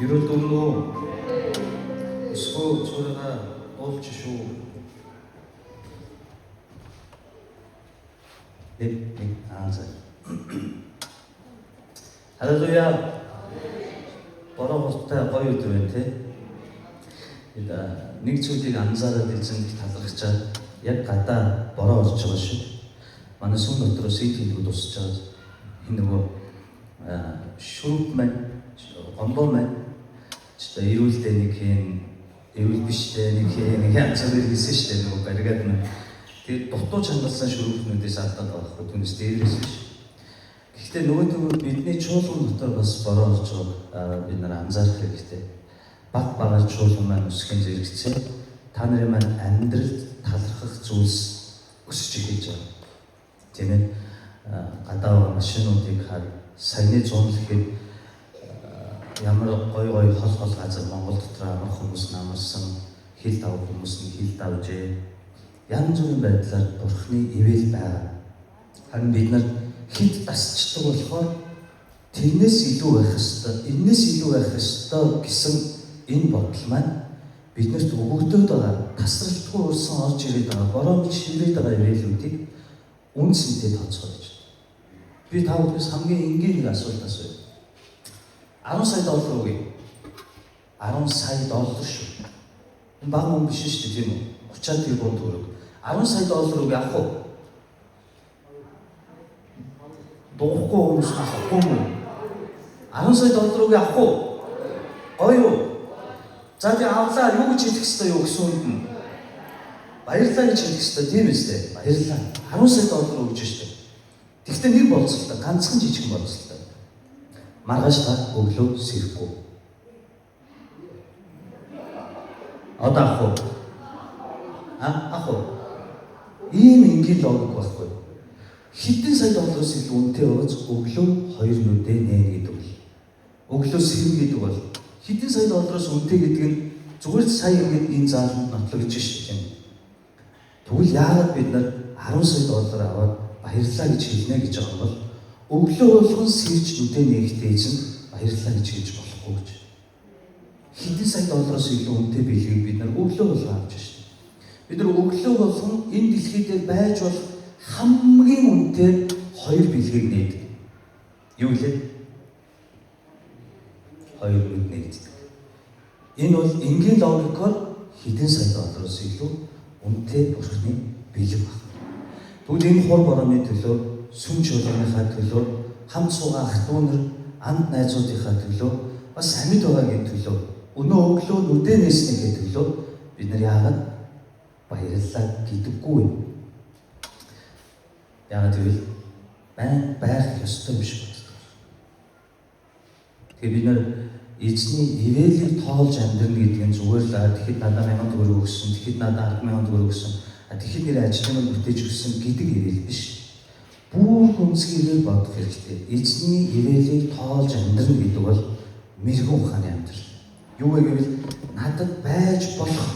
이럴도로 스포 소리가 올지쇼. 네, 자. 할렐루야. бороо гоё өдөр байна те. Нэг зүйлийг анзаараад эзэн талархчаад яг гадаа бороо орж байгаа шүү. Манай сүм дотроос ийхийг дуусч байгаа. Энэ нөгөө шүрп маань, гомбоо маань эрүүлдэ нэг юм эрүүл биштэй нэг юм янз бүрийн хийсэн шүү дээ нөгөө баригад маань. Тэгээд дутуу чангалсан шүрпнүүдээс алдаад байгаа хгүй түүнээс дээрээс шүү. Гэхдээ нөгөө бидний чуулган дотор бас бороо орж байгааг бид нар анзаарах хэрэгтэй. Баг багаар чуулган маань өсгөн зэрэгцээ та нарын маань амьдралд талархах зүйлс өсөж ирж байгаа. Тийм ээ. Гадаа машинуудыг хар саяны зунлэхэд ямар гой хол газар Монгол дотор амарх хүмүүс намарсан хил давх хүмүүс нь хил давжээ. Янз бүрийн байдлаар Бурхны ивэл байгаа. Харин бид нар хэд дасчдаг болохоор тэрнээс илүү байх ёстой, энэс илүү байх ёстой гэсэн энэ бодол маань биднэрт өгөгдөд байгаа тасралтгүй урсан орж ирээд байгаа бороо шиврээд байгаа ивэлүүдийг үнсэнтэй тооцоолж байна. Би та бүхнээс хамгийн энгийн нэг асуулт асууя. 10 сая доллар өгье. 10 сая доллар шүү. Энэ бага мөнгө биш шүү дээ тийм үү? 30 тэрбум төгрөг. 10 сая доллар өгье авах уу? Дуухгүй хүмүүс авахгүй юм. 10 сая доллар өгье авах уу? Гоё юу? За би авлаа юу гэж хэлэх ёстой юу гэсэн үг нь? Баярлалаа гэж хэлэх ёстой тийм үстэй. Баярлалаа. 10 сая доллар өгч штэ. Тэгвэл нэг болцолтой, ганцхан жижигэн болцолтой. Маргааш та өглөө сэрэхгүй. Одоо авах уу? Авах уу? Ийм энгийн логик байхгүй. Хэдэн сая доллароос илүү үнэтэй болж өглөө 2 нүдэ нэ гэдэг бол. Өглөө сэрнэ гэдэг бол хэдэн сая доллароос үнэтэй гэдэг нь зүгээр сая ингээд энэ зааланд нотлогдож шээ. Тэгвэл яагаад бид нар 10 сая доллар аваад баярлалаа гэж хэлнэ гэж байгаа юм бол өглөө болгон сэрж нүдэ нэхтэй чинь баярлалаа гэж хэлж болохгүй гэж. Хэдэн сая доллароос илүү үнэтэй билгийг бид нар өглөө болгон авч шээ. Бид нар өглөө болгон энэ дэлхий дээр байж болох хамгийн үнэтэй 2 бэлгийг нээдэг. Юу гэлээ? 2 бэлэг нээдэг. Энэ бол энгийн логикоор хэдэн сая доллароос илүү үнэтэй Бурхны бэлэг байна. Тэгвэл энэ хор борооны төлөө, сүм чуулганыхаа төлөө, хамт суугаа ах トゥ нар, анд найзуудынхаа төлөө, бас амьд байгаагийн төлөө, өнөө өглөө нүдэ нээснийхээ төлөө бид нар яагаад баярлалаа гэдэггүй юм? Яагаад гэвэл байх ёстой юм шиг байна. Тэгээ бид нар эзний ивэлийг тоолж амьдрна гэдэг нь зүгээр л тэгэхэд надад 1000 төгрөг өгсөн, тэгэхэд надад 10,000 төгрөг өгсөн, тэгэхэд нэр ажлын бүтээж өгсөн гэдэг ивэл биш. Бүх үнцгийгээр бодох хэрэгтэй. Эзний ивэлийг тоолж амьдрна гэдэг бол мэрэгэн ухааны амьдрал. Юу вэ гэвэл надад байж болох,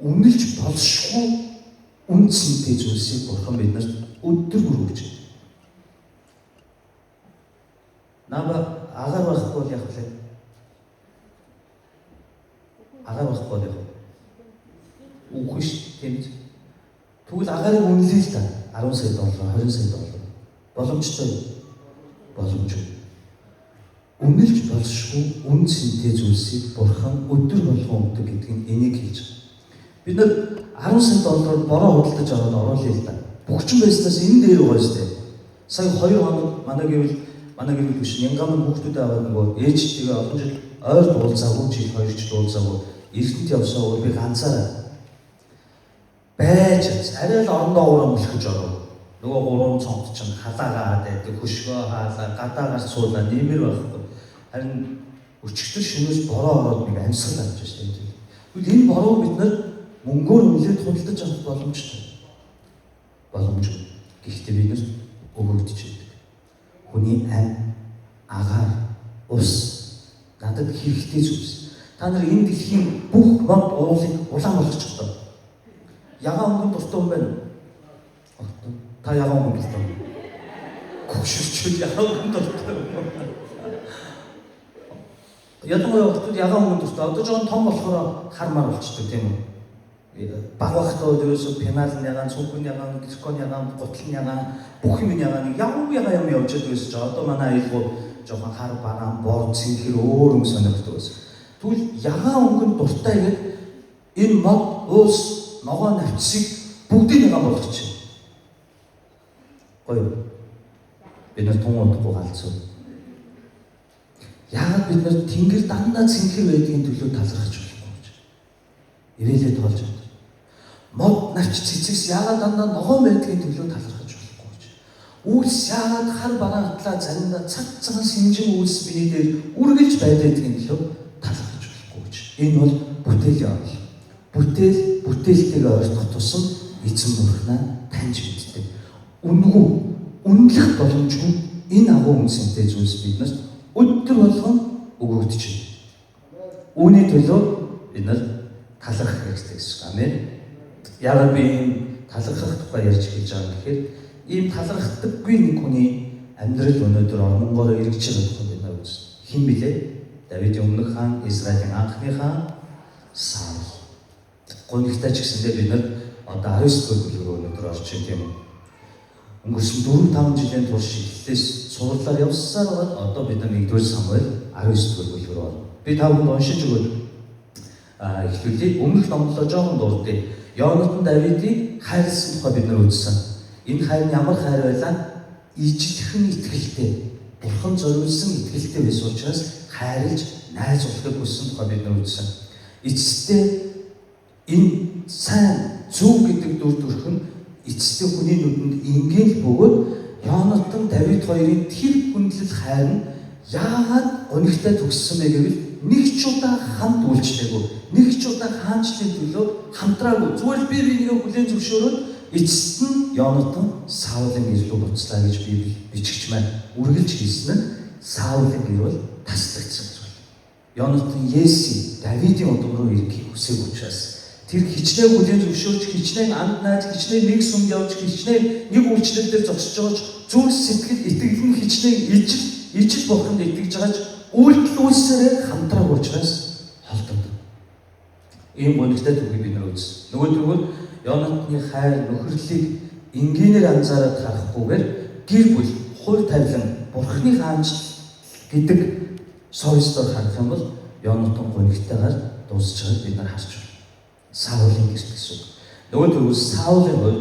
үнэлж болшгүй үнцэнтэй зүйлсийг Бурхан биднэрт өдөр бүр өгч байна. Наа агаар байхгүй бол яах вэ? Агаар байхгүй бол яах вэ? Үгүй шүү дээ. Тэгвэл агаарыг үнэлээ л та 10 сая доллар, 20 сая доллар. Боломжтой. Боломжгүй. Үнэлж болшгүй үнцэнтэй зүйлсийг Бурхан өдөр болгон өгдөг гэдэг нь энийг хэлж байна. Бид нар 10 сая доллараар бороо худалдаж аваад оруулъя л та. Бүгчин байснаас энэ дээр байгаа шүү дээ. Сая 2 хоног манай гэвэл биш Янгамын хүүхдүүд аваад нөгөө ээжтэйгээ олон жил ойр дуулзаагүй жил 2 жил дуулзаагүй эрдэнэт явсаа өөр би ганцаараа байж арай л орондоо урам өлхөж оров. Нөгөө гурван цонх чинь халаагаад байдаг, хөшгөө хаалаа, гадаагаас цуулаа нэмэр байхгүй. Харин өчигдөр шөнөөс бороо ороод нэг амьсгал авч шүү дээ. Тэгвэл энэ бороо бид нар мөнгөөр үнэлээд худалдаж авах боломжтой. Боломжгүй. Гэхдээ бид нар өгөгдөж байдаг. Хүний ам, агаар, ус надад хэрэгтэй зүйлс. Та нар энэ дэлхийн бүх мод уулыг улаан болгочих ёстой. Ягаан өнгөнд дуртай юм байна уу? Та ягаан өнгөнд дуртай юм. Гүширчүүд ягаан өнгөнд дуртай юм. Ялангуяа охтууд ягаан өнгөнд өстой. Одоо жоохон том болохоор хармаар болчихдог тийм үү? Баг багтаа ерөөсөө пенал ягаан, цүнхэн ягаан, дискон ягаан, гутал ягаан, бүх юм ягаан ягаан явж байдаг гэсэн чинь одоо манай айлгуу жоохон хар бараан, бор цэнхэр өөр юм сонирхдаг байсан. Тэгвэл ягаан өнгөнд дуртай гэдэг энэ мод, уус, ногоо навчсыг бүгдийг ягаан болгочих. Гоё. Бид нар тун удахгүй галзуу. Яагаад бид нар тэнгэр дандаа цэнхэр байдгийн төлөө талархаж болохгүй гэж. Ирээлээ тоолж байна. Мод навч цэцэгс яагаад дандаа ногоо байдгийн төлөө талархаж болохгүй гэж. Үйлс яагаад хар бараан хатлаа заримдаа цаг цагаан сэмжин үйлс биеэ дээр үргэлж байдгийн төлөө талархаж болохгүй гэж. Энэ бол бүтээлийн онол. Бүтээлтэйгээ ойртох тусам эзэн бурхнаа таньж мэддэг. Үнгүй, үнэлэх боломжгүй энэ агуу үнсэнтэй зүйлс биднэрт өдөр болгон өгөгдөж байна. Үүний төлөө бид нар талархах хэрэгтэй гэсэн. Амен. Яагаад би ийм талархах тухай ярьж хэлж байгаа юм гэхээр ийм талархдаггүй нэг хүний амьдрал өнөөдөр ормонгоор эргэж байгаа тухай бид нар үзнэ. Хэн билээ? Давидын өмнөх хаан, Израилийн анхны хаан Саул. Гонигтай ч гэсэндээ бид нар одоо 19 дэх бүлгээр өнөөдөр орж байна тийм үү? Өнгөрсөн 4-5 жилийн турш шиглэлээс сурлаар явсаар байгаа. Одоо бид нар 1-р Самуэль 19-р бүлгээр орно. Би та бүхэнд уншиж өгöd эхлүүлээ. Өмнөх номлолоо жоохон дурдъя. Йонатан Давидыг хайрлсан тухай бид нар үзсэн. Энэ хайр нь ямар хайр байлаа? Ижилхэн итгэлтэй, Бурхан зориулсан итгэлтэй байсан учраас хайрлаж, найзуулахыг хүссэн тухай бид нар үзсэн. Эцэстээ энэ сайн зөв гэдэг дүр төрх нь эцэстээ хүний нүдэнд ингээл бөгөөд Йонатан Давид хоёрын тэр хүндлэл хайр нь яагаад гонигтай төгссөн бэ гэвэл нэг ч удаа хамт үйлчлээгүй, нэг ч удаа хаанчлалын төлөө хамтраагүй. Зүгээр би бинийг хүлээн зөвшөөрөөд эцэст нь Йонатан Саулын гэр рүү буцлаа гэж Библи бичгч маань үргэлж хэлсэн нь Саулын гэр бол таслагдсан гэж байна. Йонатан Есси Давидын удам руу ирэхийг хүсэв учраас тэр хичнээн хүлээн зөвшөөрч, хичнээн анд найз, хичнээн нэг сүмд явж, хичнээн нэг үйлчлэл дээр зогсож байгаа ч зүрх сэтгэл итгэлэн хичнээн ижил бурханд итгэж байгаач үйлдэл үйлсээрээ хамтраг учраас холддог. Ийм гонигтай түүхийг бид нар үзсэн. Нөгөөдгөө Йонатаны хайр нөхөрлөлийг энгийнээр анзаараад харахгүйгээр гэр бүл хувь тавилан бурхны хаанчлал гэдэг сойстоор харах юм бол Йонатан гонигтайгаар дуусч байгааг бид нар харж байна. Саулын гэрт гэсэн. Нөгөөдгөө Саулын хувьд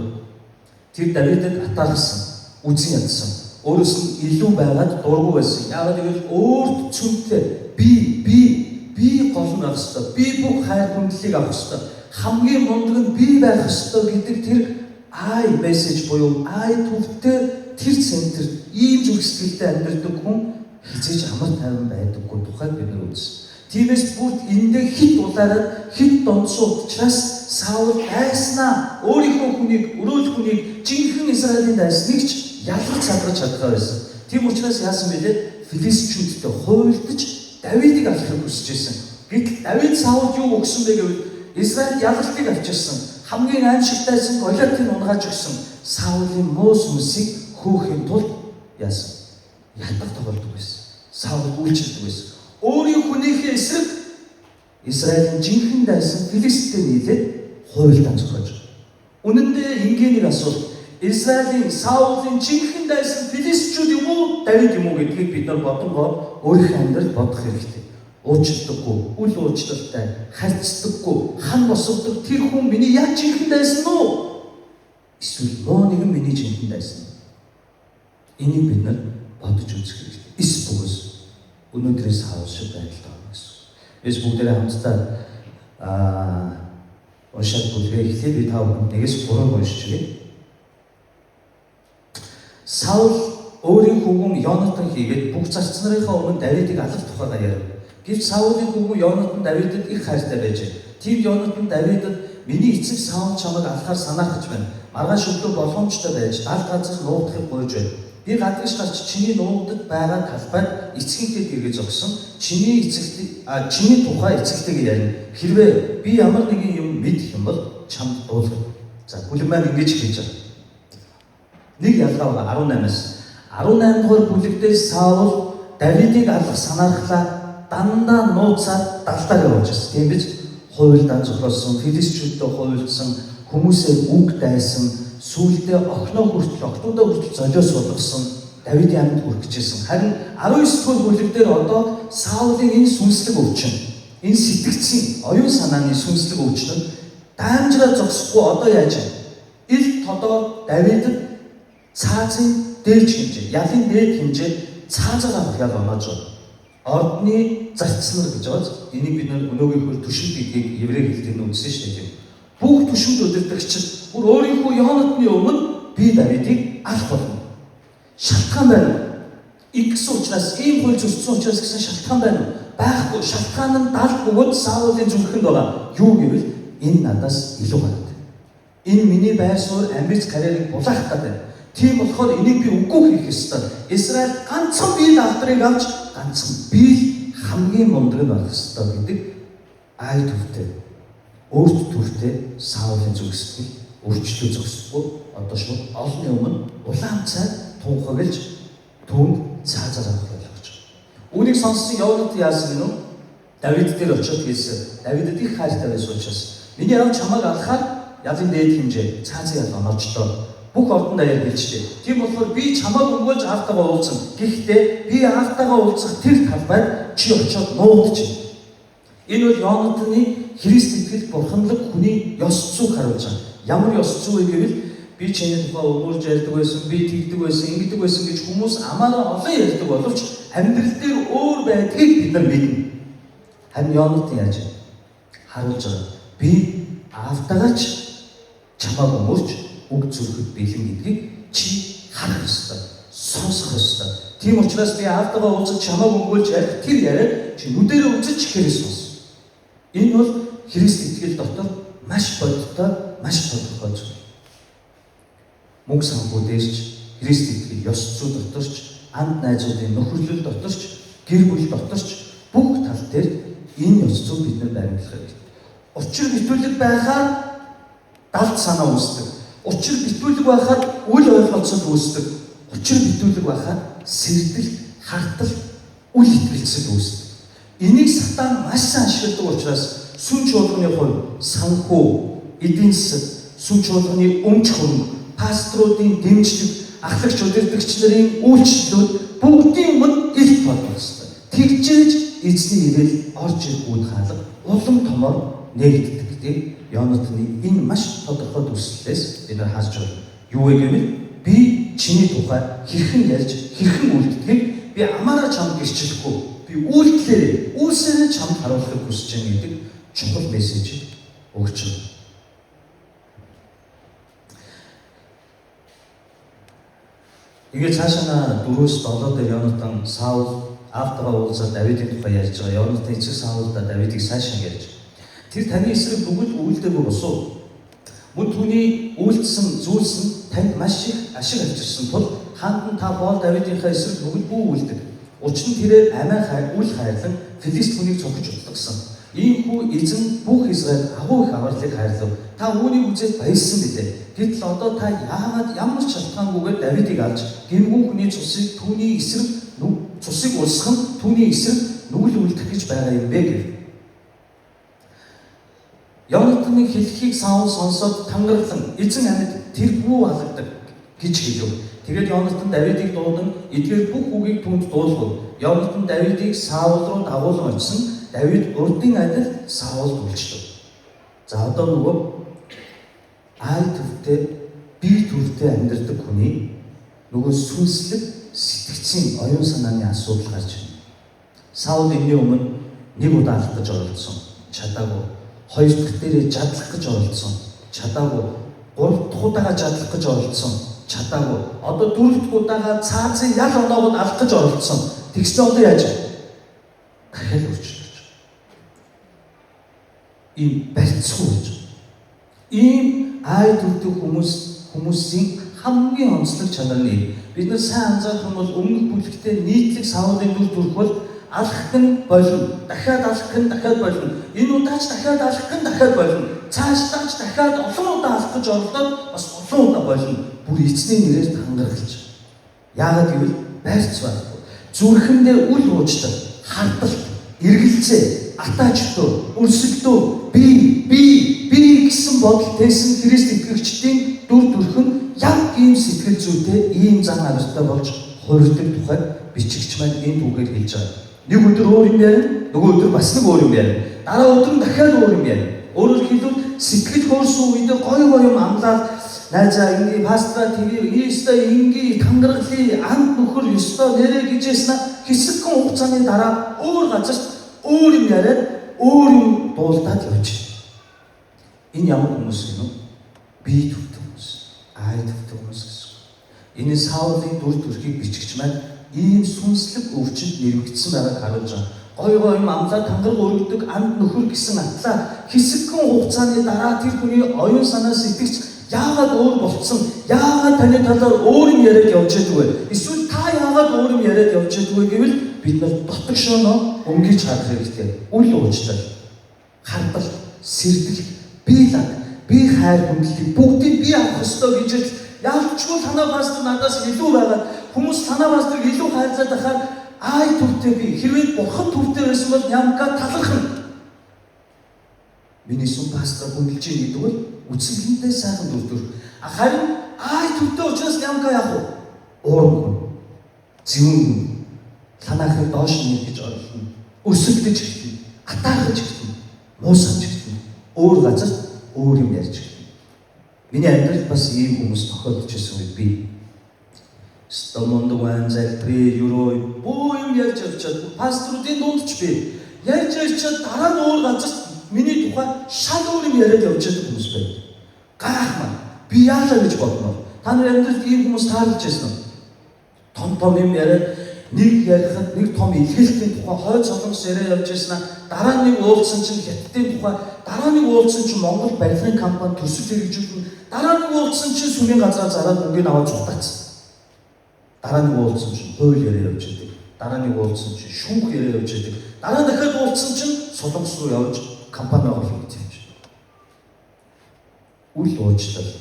тэр Давидыг атаарсан, үзэн ядсан. Өөрөөс нь илүү байгаад дургүй байсан. Яагаад гэвэл өөрт цүнхтэй би гол нь авах ёстой. Би бүх хайр хүндлэлийг авах ёстой. Хамгийн мундаг нь би байх ёстой гэдэг тэр I message буюу I төвтэй тэр центр ийм зүрх сэтгэлтэй амьдардаг хүн хизээж амар тайван байдаггүй тухайд бид нар үзсэн. Тиймээс бүгд эндээ хит улаараад хит донцоо учраас Саул дайснаа өөрийнхөө хүнийг, өрөөл хүнийг жинхэнэ Израилийн дайсныг ч ялгаж салгаж чадгаа байсан. Тийм учраас яасан бэлээ? Филистичүүдтэй хуйлдаж Давидыг алахыг хүсэж байсан. Гэтэл Давид Саулд юу өгсөн бэ гэвэл Израиль ялгалтыг авчирсан. Хамгийн аимшигтайсан Голиатыг унгааж өгсөн. Саулын муу сүнсийг хөөхийн тулд яасан? Ядах тоглодог байсан. Саул үйлчилдэг байсан. Өөрийн хүнийхээ эсрэг Израилийн жинхэнэ дайсан Филисттэй нийлээд хуйлдаан зохиож. Үнэн дээр ингээнийг асуулт. Израилийн Саулын жинхэнэ дайсан Филистчүүд юм уу, Давид юм уу гэдгийг бид нар бодонгоо өөрийнхөө амьдралд бодох хэрэгтэй. Уучлдаггүй, үл уучлалтай, харьцдаггүй, хан босгодог тэр хүн миний яг жинхэнэ дайсан уу? Эсвэл муу нэгэн миний жинхэнэ дайсан уу? Энийг бид нар бодож үзэх хэрэгтэй. Эс бүгс өнөөдрээс хаал шиг байдалтай байна гэсэн. Эс бүгдээрээ хамтдаа уншаад бүлгээ эхлэе. Би та бүхэнд 1-3 уншиж өгье. Саул өөрийн хүүгэн Йонатан хийгээд бүх зарц нарынхаа өмнө Давидыг алах тухайгаа ярив. Гэвч Саулын хүүгэн Йонатан Давидад их хайртай байжээ. Тийм Йонатан Давидад миний эцэг Саул чамайг алахаар санаахж байна. Маргааш өглөө боломжтой байж аль газар нуугдахыг гуйж байна. Би гадагш гарч чиний нуугдад байгаа талбайд эцгийнхээ дэргээ зогсон. Чиний тухай эцэгтэйгээ ярина. Хэрвээ би ямар нэгэн юм мэдэх юм бол чамд дуулах. За бүлэг маань ингэж хэлж байгаа. Нэг ялгаа байгаа 18-аас 18 дугаар бүлэгдээ Саул Давидыг алах санаархлаа дандаа нууцаад далдаар явж байсан. Тийм биз? Хуйлдаа зохиолсон, филистичүүдтэй хуйлдсан, хүмүүсээ үг дайсан, сүүлдээ охнуудаа хүртэл золиос болгосон Давидын амьд хүрчихсэн. Харин 19 дугаар бүлэг дээр одоо Саулын энэ сүнслэг өвчин, энэ сэтгцийн оюун санааны сүнслэг өвчин нь даамжраа зогсохгүй одоо яаж вэ? Ил тодоо Давидд цаазын дээд хэмжээ, ялын дээд хэмжээ цаазаар авах ял оноож байна. Ордны зарцлар гэж байгаа. Энийг бид өнөөгийнхөө түшин гэдгийг еврей хэлээр үзсэн шүү дээ. Бүх түшинд удирдагч бүр өөрийнхөө Йонатны өмнө би Давидыг алах болно. Шалтгаан байна. Игсэн учраас ийм хууль зөрчсөн учраас гэсэн шалтгаан байна. Байхгүй. Шалтгаан нь дал бөгөөд Саулын зүрхэнд байгаа. Юу гэвэл энэ надаас илүү гараад. Энэ миний байр суурь амьд карьерийг булаах гэдэг. Тийм болохоор энийг би үгүй хийх ёстой. Израиль ганцхан бие даалдрыг авч ганцхан бие хамгийн мундаг байх ёстой гэдэг ай төвтэй. Өөрт төртэй Саулын зүрх сэтгэл өөрчлөлт зогсохгүй одоо шууд олонний өмнө улаан цай тунхаглаж түүнд цаазаар авах болгож байгаа. Үүнийг сонссон Йонат яасан гэнэ үү? Давид дээр очиод хэлсэн. Давидд их хайртай байсан учраас миний авч чамайг алахаар ялын дээд хэмжээ цаазын ял оноочлоо. Бүх ордон даяар хэлжээ. Тийм болохоор би чамайг өгөөж аавтайгаа уулзсан. Гэхдээ би аавтайгаа уулзах тэр талбайд чи очиод нуугдчих. Энэ бол Йонатны Христ итгэл бурханлаг хүний ёс зүйг харуулж байгаа. Ямар ёс зүй вэ гэвэл би чиний тухай өмөрж ярьдаг байсан, би тэгдэг байсан, ингэдэг байсан гэж хүмүүс амаараа олон ярьдаг боловч амьдрал дээр өөр байдгийг бид нар мэднэ. Харин Йонат яаж харуулж байгаа. Би аавтайгаач чамайг өмөрж үг зүрхэд бэлэн гэдгийг чи харах ёстой, сонсох ёстой. Тийм учраас би аавтайгаа уулзаж чамайг өмгөөлж ярих тэр яриа чи нүдэрээ үзэж ихээр сонс. Энэ бол Христ итгэл дотор маш бодиттой, маш тодорхой зүйл. Мөнгө санхүү дээрч, Христ итгэл ёс зүй доторч, анд найзуудын нөхөрлөл доторч, гэр бүл доторч бүх тал дээр энэ ёс зүй бид нар баримтлах хэрэгтэй. Учир битүүлэг байхаар далд санаа үүсдэг. Учир битүүлэг байхаар үл ойлголцол үүсдэг. Учир битүүлэг байхаар сэрдэл, хартал, үл итгэлцэл үүсдэг. Энийг сатан маш сайн ашигладаг учраас сүм чуулганы хувь санхүү, эдийн засаг, сүм чуулганы өмч хөрөнгө, пасторуудын дэмжлэг, ахлагч удирдагч нарын үйлчлэлүүд бүгдийн өмнө илт болох ёстой. Тэгжээж эзний ирээл орж ирэх үе хаалга улам томоор нэгддэг гэдэг Йонатны энэ маш тодорхой дүрслэлээс бид нар харж байна. Юу вэ гэвэл би чиний тухай хэрхэн ярьж, хэрхэн үйлдэлгийг би амаараа чамд гэрчлэхгүй. Би үйлсээр чамд харуулахыг хүсэж байгаа гэдэг чухал мессежийг өгч байна. Ингээд цаашаа 4-7 дээр Йонатан Саул аавтайгаа уулзаад Давидын тухай ярьж байгаа. Йонатан эцэг Саулдаа Давидыг сайшин ярьж. Тэр таны эсрэг бүгд үйлдээгүй босуу. Мөн түүний үйлдсэн зүйлс нь танд маш их ашиг авчирсан тул хаан та боол Давидынхаа эсрэг бүгд бүү үйлдэг. Учир нь тэрээр амиа үл хайрлан Филист хүнийг цогж утгасан. Иймхүү эзэн бүх Израиль агуу их авралыг хайрлав. Та үүнийг үзээд баярсан билээ. Гэтэл одоо та яагаад ямар ч шалтгаангүйгээр Давидыг алж гэмгүй хүний цусыг түүний эсрэг цусыг улсах нь түүний эсрэг нүгэл үлдэх гэж байгаа юм бэ гэв. Йонатаны хэлхийг Саул сонсоод тангарлан эзэн амьд тэр бүү алгадаг гэж хэлв. Тэгээд Йонатан Давидыг дуудан эдгээр бүх үгийг түүнд дуулгав. Йонатан Давидыг Саул руу дагуулan очсон. Давид урдын адил Саулд үйлчлэв. За одоо нөгөө ай төвтэй, бие төртэй амьдардаг хүний нөгөө сүнслэг сэтгцийн оюун санааны асуудал гарч байна. Саул энэний өмнө нэг удаа алах гэж оролдсон. Чадаагүй. Хоёр дахь дээрээ жадлах гэж оролдсон. Чадаагүй. Гурав дахь удаага жадлах гэж оролдсон. Чадаагүй. Одоо дөрөв дахь удаага цаазын ял оноогод алах гэж оролдсон. Тэгснэ одоо яаж вэ? Дахиад үрчлээ. Ийм барьцгүй гэж. Ийм ай төрдөг хүмүүсийн хамгийн онцлог чанар нь бид нар сайн анзаарах юм бол өмнөх бүлэгтээ нийтлэг Саулын дүр төрх бол алах нь болно. Дахиад алах нь дахиад болно. Энэ удаач дахиад алах нь дахиад болно. Цаашлаач дахиад олон удаа алах гэж оролдоод бас олон удаа болно. Бүр эзний нэрээр тангаргалж. Яагаад гэвэл байрц байхгүй. Зүрхэндээ үл уужлал, хардал, сэтгэлзээ, атаачдуу, өрсөлдөө, би гэсэн бодол тэйсэн Христ итгэгчдийн дүр төрх нь яг ийм сэтгэл зүйтэй, ийм зан авиртай болж хувирдаг тухайд бичигч маань энэ түүгээр хэлж байгаа. Нэг өдөр өөр юм ярина, нөгөө өдөр бас нэг өөр юм ярина. Дараа өдөр нь дахиад өөр юм ярина. Өөрөөр хэлбэл сэтгэл хөөрсөн үедээ гоё юм амлаад найзаа ингээ пастра TV ийста ингээ тангаргалын амт нөхөр ёстой нэрэ гэжсэн хэсэгхэн хугацааны дараа өөр газар өөр юм яриад өөр юм дуулдаад явж. Энэ ямар хүмүүс юм бэ? Би төвтэй хүмүүс, ай төвтэй хүмүүс гэсэн. Энэ Саулын дүр төрхийг бичигч маань ийм сүнслэг өвчнөд нэрвэгдсэн байгааг харуулж байгаа. Гой юм амлаа тангар өргөдөг амт нөхөр гэсэн атлаа хэсэгхэн хугацааны дараа тэр хүний оюун санаа сэтгэгч яагаад өөр болцсон? Яагаад таны талаар өөр юм яриад явж байдаг вэ? Эсвэл та яагаад өөр юм яриад явж байдаг вэ гэвэл бид нар дотгошоо өнгөж харах хэрэгтэй. Үл уучлал, хардал, сэрдэл, биелаг, би хайр хүндлийг бүгдийг би авах ёстой гэж ялчгүй танаа пастор надаас илүү байгаад хүмүүс танаа пасторыг илүү хайрлаад байхаар ай төвтэй би хэрвээ бурхан төвтэй байсан бол ямка талархна. Миний сүм пастор хүндэлж байгаа гэдэг бол үсгэлэнтэй сайхан дүр төрх. Харин ай төвтэй учраас ямка яах вэ? Уургүй, зүүн, танахыг доош нь гэж ойлгоно. Өсөлдөж эхэлнэ, атаахж эхэлнэ, муусгаж эхэлнэ. Өөр газар өөр юм ярьж эхэлнэ. Миний амьдралд бас ийм хүмүүс тохиолдож байсан үед би стомонд ванзалбри юрой боо юм ярьж авчаад пасторуудын дунд ч би ярьж авчаад дараа нь өөр газар миний тухай шал өөр юм яриад явчихдаг хүмүүс байна. Гайхмаа. Би яалаа гэж бодноо. Та нар амьдралд ийм хүмүүс таарлаж байсан уу? Том юм яриад нэг ярихад нэг том илгээлтийн тухай хойд солонгос яриа явж байснаа дараа нэг уулзсан чинь хятадын тухай дараа нэг уулзсан чинь Монгол барилгын компани төсөл хэрэгжүүлнэ дараа нэг уулзсан чинь сүмийн газраа зараад мөнгөний аваад зугтаацсан. Дараа нэг уулзсан чинь хууль яриа явж байдаг. Дараа нэг уулзсан чинь шүүх яриа явж байдаг. Дараа дахиад уулзсан чинь солонгос руу явж компани байгуулах гэж явж байна. Үл уучлал.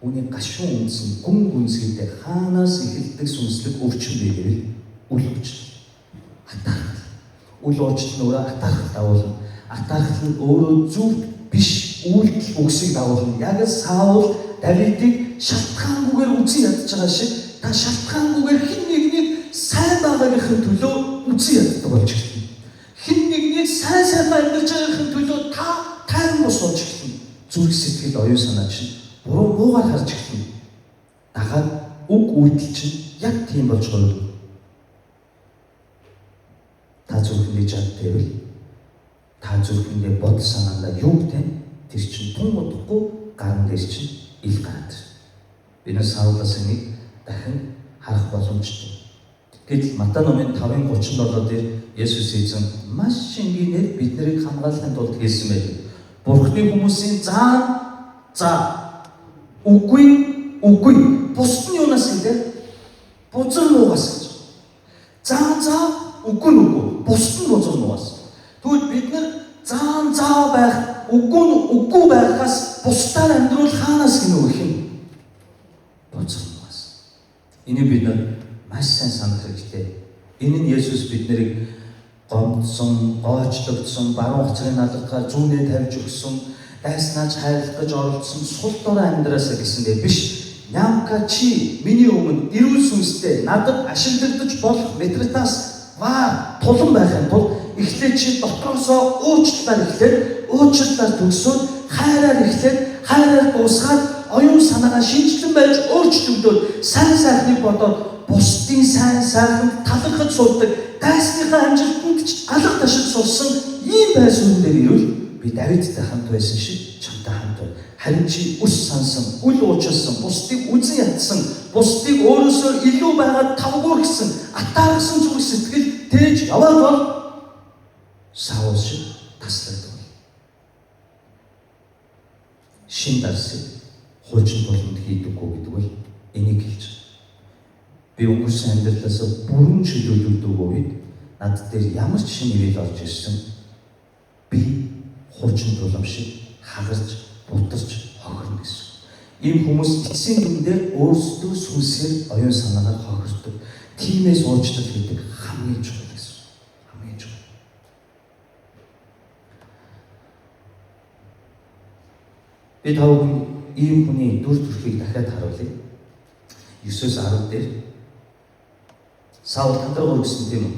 Үүний гашуун үндсэн гүн гүнзгийтэй хаанаас эхэлдэг сүнслэг өвчин бэ гэвэл үл уучлал. Атаархал. Үл уучлал нь өөрөө атаархал дагуулна. Атаархал нь өөрөө зөв биш үйлдэл үгсийг дагуулна. Яг Саул Давидыг шалтгаангүйгээр үзэн ядж байгаа шиг та шалтгаангүйгээр хэн нэгнийг сайн байгаагийнхын төлөө үзэн яддаг болж эхэлнэ. Хэн нэгнийг сайн амьдарч байгаагийнхын төлөө та тайван бос болж эхэлнэ. Зүрх сэтгэл оюун санаа чинь буруу муугаар харж эхэлнэ. Дагаад үг үйлдэл чинь яг тийм болж байгаа. Та зүрхэндээ чадтай байвал та зүрхэндээ бодол санаандаа юу гэдэг тэр чинь тун удахгүй гаран дээр чинь ил гараад. Энэ Саулаас нэг дахин харах боломжтой. Гэтэл Матай номын 5:37 дээр Есүс эзэн маш энгийнээр биднийг хамгаалахын тулд хэлсэн байдаг. Бурхны хүмүүсийн үгүй бусд нь юунаас гэдэг бузар нугаас гэж. Үгүй бусд нь бузар нугаас. Тэгвэл бид нар байх үгүй байхаас бусдаар амьдруул хаанаас гинөө гэх юм? Бузар нугаас. Энийг бид нар маш сайн санах хэрэгтэй. Энэ нь Есүс биднийг гомдсон, гойчлогдсон, баруун хацрын налгаар зүүнээ тавьж өгсөн, дайснаач хайрлах гэж оролдсон сул дорой амьдраасаа гэсэндээ биш. Нямка чи миний өмнө эрүүл сүнстэй надад ашиглагдаж болох материалаас тулан байхын тулд эхлээд чи дотроосоо уучлалаар төгсөөд хайраар эхлээд хайраар дуусгаад оюун санаагаа шинжлэн байж өөрчлөгдөөд сайн сайхныг бодоод бусдын сайн сайханд талархаж суудаг дайсныхаа амжилтанд ч алга ташиж сулсан ийм байсуун дээр ирвэл би Давидтай хамт байсан шиг чамтай хамт байна. Харин чи үс сансан, үл уучлсан, бусдыг үзэн ядсан, бусдыг өөрөөсөө илүү байгаад тавгүй гэсэн атаарсан зүрх сэтгэл тээж яваад бол Саул шиг таслагдав. Шин дарсыг хуучин боломд хийдэггүй гэдэг бол энийг хэлж байна. Би өнгөрсөн амьдралаасаа бүрэн чөлөөлөгдөв үед над дээр ямар ч шинэ ивэл орж ирсэн. Би хуучин тулам шиг хагарч, бутарч хохирно гэсэн. Ийм хүмүүс эцсийн дүн дээр өөрсдөө сүнсээр оюун санаагаар хохирдог. тиймээс уучлал гэдэг хамгийн чухал гэсэн. Хамгийн чухал. Би тавг ийм хүний дүр төрхийг дахиад харуулъя. 9-10 дээр Саул хандраг өгсөн тийм үү?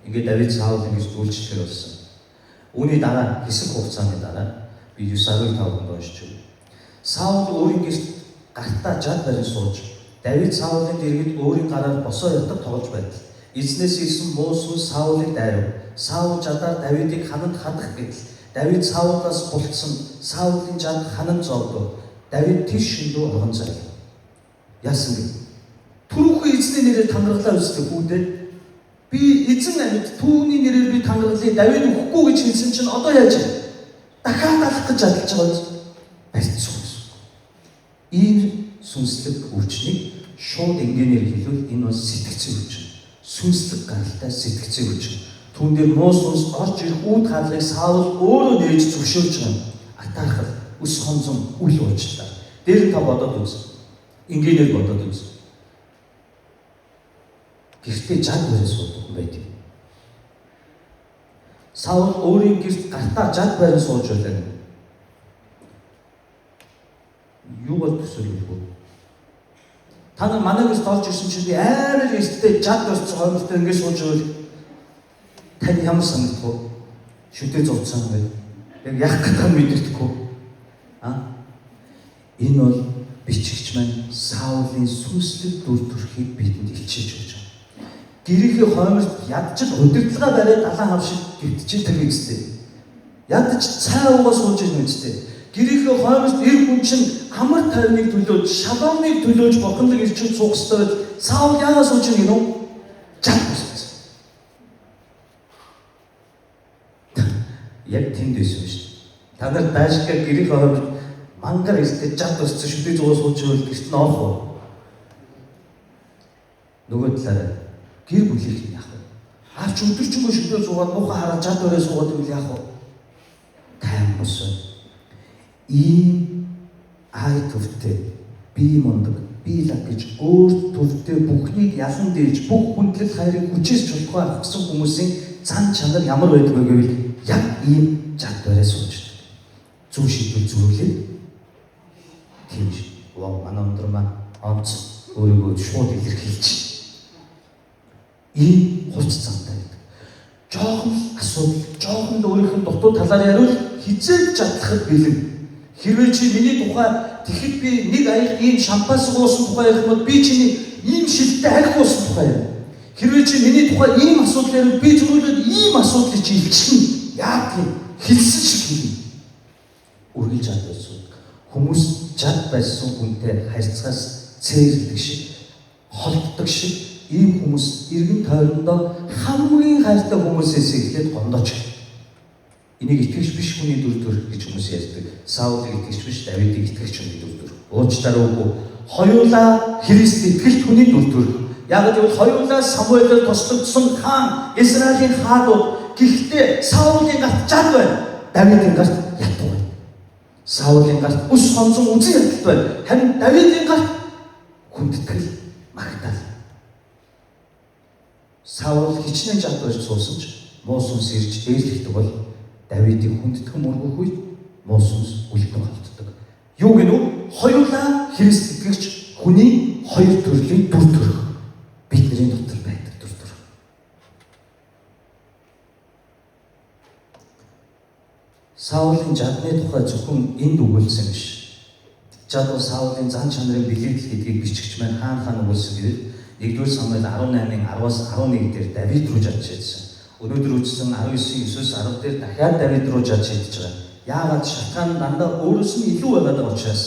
Ингээд Давид Саул ингэж үйлчлэхээр болсон. Үүний дараа хэсэг хугацааны дараа би 9-10-ыг тавд уншиж байна. Саул өөрийн гэрт гартаа жад барин сууж, Давид Саулын дэргэд өөрийн гараар босоо ятдаг тоглож байтал эзнээс ирсэн муу сүнс Саулыг дайрав. Саул жадаар Давидыг хананд хадах гэтэл Давид Саулаас бултсан Саулын жад хананд зовдов. Давид тийш шөндөө орон зайлав. Яасан бэ? Түрүүхэн эзний нэрээр тангаргалаа үсдэг хүүдээ. Би эзэн амьд түүний нэрээр би тангаргалыг Давид өгөхгүй гэж хэлсэн чинь одоо яаж вэ? Дахиад алах гэж адилж байгаа биз? Барьцсан. Ийм сүнслэг өвчнийг шууд энгийнээр хэлвэл энэ бол сэтгцийн өвчин. Сүнслэг гаралтай сэтгцийн өвчин. Түүн дээр муу сүнс орж ирэх үүд хаалгыг Саул өөрөө нээж зөвшөөрч байгаа. Атаархал, өс хонзон, үл уучлаа. Дээр нь та бодоод үз. Энгийнээр бодоод үз. Гэртээ жад барин суудаг юм байт юм. Саул өөрийн гэрт гартаа жад барин сууж байлаа. Юу бол төсөөлөлгүй. Та нар манай гэрт орж ирсэн чинь би амар эстэй жад барьсан хоймолтой ингэж сууж байвал тань ямар санагдах вэ? Шүдээ зовцсон бай. Яг яах гэдэг нь мэдэрдэггүй. Энэ бол бичигч маань Саулын сүнслэг дүр төрхийг бидэнд илчилж өгч байгаа. Гэрийнхээ хоймолд ядчил удирдлага бариад далайн хав шиг гівтчихдэг гэжтэй. Ядч цай уугаа сууж ирнэ гэжтэй. Гэрийнхээ хоймолд эр хүн чинь амар тайвныг төлөөж, шалоомыг төлөөж бурханлаг ирчүүд суух ёстой. Саул яагаад сууж ирнэ гэнэ үү? Жад болсон. Яг тэнд байсан шүү дээ. Та нар даашгаа гэрийнхээ хоймолд мангар эстэй жад болсон шүдээ зугаа сууж байвал гэрт нь орох уу? Нөгөө талаараа гэр бүлийг яах вэ? Авч өдөржингөө шүдээ зугаад муухай хараад жад өрөө суугаад ивэл яах вэ? Тайм босоо. Ийм ай төвтэй, бие мундаг, бие лаг гэж өөр төвтэй бүхнийг ялан дээлж бүх хүндлэл хайрыг хүчээс чулгай авах гэсэн хүмүүсийн зан чанар ямар байдаг вэ гэвэл яг ийм жад өрөө сууждаг. Зүг шийдвэр зөрүүлээ. Тийм ш. Манай өндөр маань онц өөрийгөө шууд илэрхийлж. Ийм хуц замтай байдаг. Жоохон асуудал, жоохон өөрийнх нь дутуу талаар яриул хизээд чадлахад бэлэн. Хэрвээ чи миний тухай тэгэхэд би нэг аяг ийм шампанс уусан тухай ярих юм бол би чиний ийм шилтэй арх уусан тухай ярив. Хэрвээ чи миний тухай ийм асуудал ярил би зөвхөн ийм асуудлыг чи илчлэн яа гэв хэлсэн шиг хэлнэ. Үргэлж чадсан. Хүмүүс жад байсан хүнтэй харьцаас цээрлдэг шиг, холддог шиг ийм хүмүүс эргэн тойрондоо хамгийн хайртай хүмүүсээс эхлээд гондооч. Энийг итгэж биш хүний дүр төрх гэж хүмүүс ярьдаг. Саулыг итгэж биш, Давидыг итгэж хүний дүр төрх. Уучлаарай үгүй. Хоёулаа Христ итгэж хүний дүр төрх. Яг гэвэл хоёулаа Самуэлээр тослогдсон хаан, Израилийн хаадууд. Гэхдээ Саулын гарт жад байна. Давидын гарт ятуу байна. Саулын гарт ус хонзон үзэн яталт байна. Харин Давидын гарт хүндэтгэл, магтаал. Саул хичнээн жад байж суусан ч муу сүнс ирж ээлжлэдэг бол Давидыг хүндэтгэн мөргөх үед муу сүнс үлдэн холддог. Юу гэнэ? Хоёулаа Христ итгэгч хүний хоёр төрлийн дүр төрх бидний дотор байдаг дүр төрх. Саулын жадны тухай зөвхөн энд өгүүлсэн биш. Жад бол Саулын зан чанарын бэлэгдэл гэдгийг бичигч маань хаан өгүүлсэн гэдэг 1-р Самуэль 18-ын 10-аас 11 дээр Давид руу жад шийдсэн. Өнөөдөр үздсэн 19-9-10 дээр дахиад Давид руу жад шийдэж байгаа. Яагаад шалтгаан дандаа өөрөөс нь илүү байгаад учраас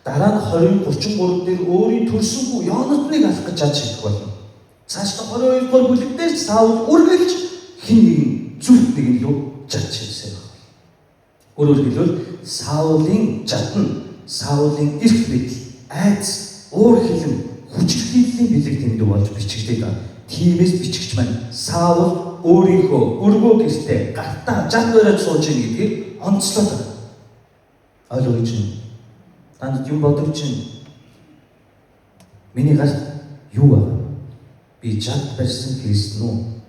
дараа нь 20-33 дээр өөрийн төрсөнгүй Йонатныг алах гэж жад шийдэх болно. Цаашдаа 22 дугаар бүлэг дээр Саул үргэлж хин нэгэн зүрх нэгэн рүү жад шийдсэн байна. Өөрөөр хэлбэл Саулын жад нь Саулын эрх мэдэл, айдас, уур хилэн, хүчрхийллийн бэлэг тэмдэг болж бичигдээд байна. Тиймээс бичигч маань Саул өөрийнхөө өргөө гэртээ гартаа жад бариад сууж ийн гэдгийг онцлоод байна. Ойлгож байна. Танд юм бодов чинь миний гарт юу вэ? Би жад барьсан Христ нь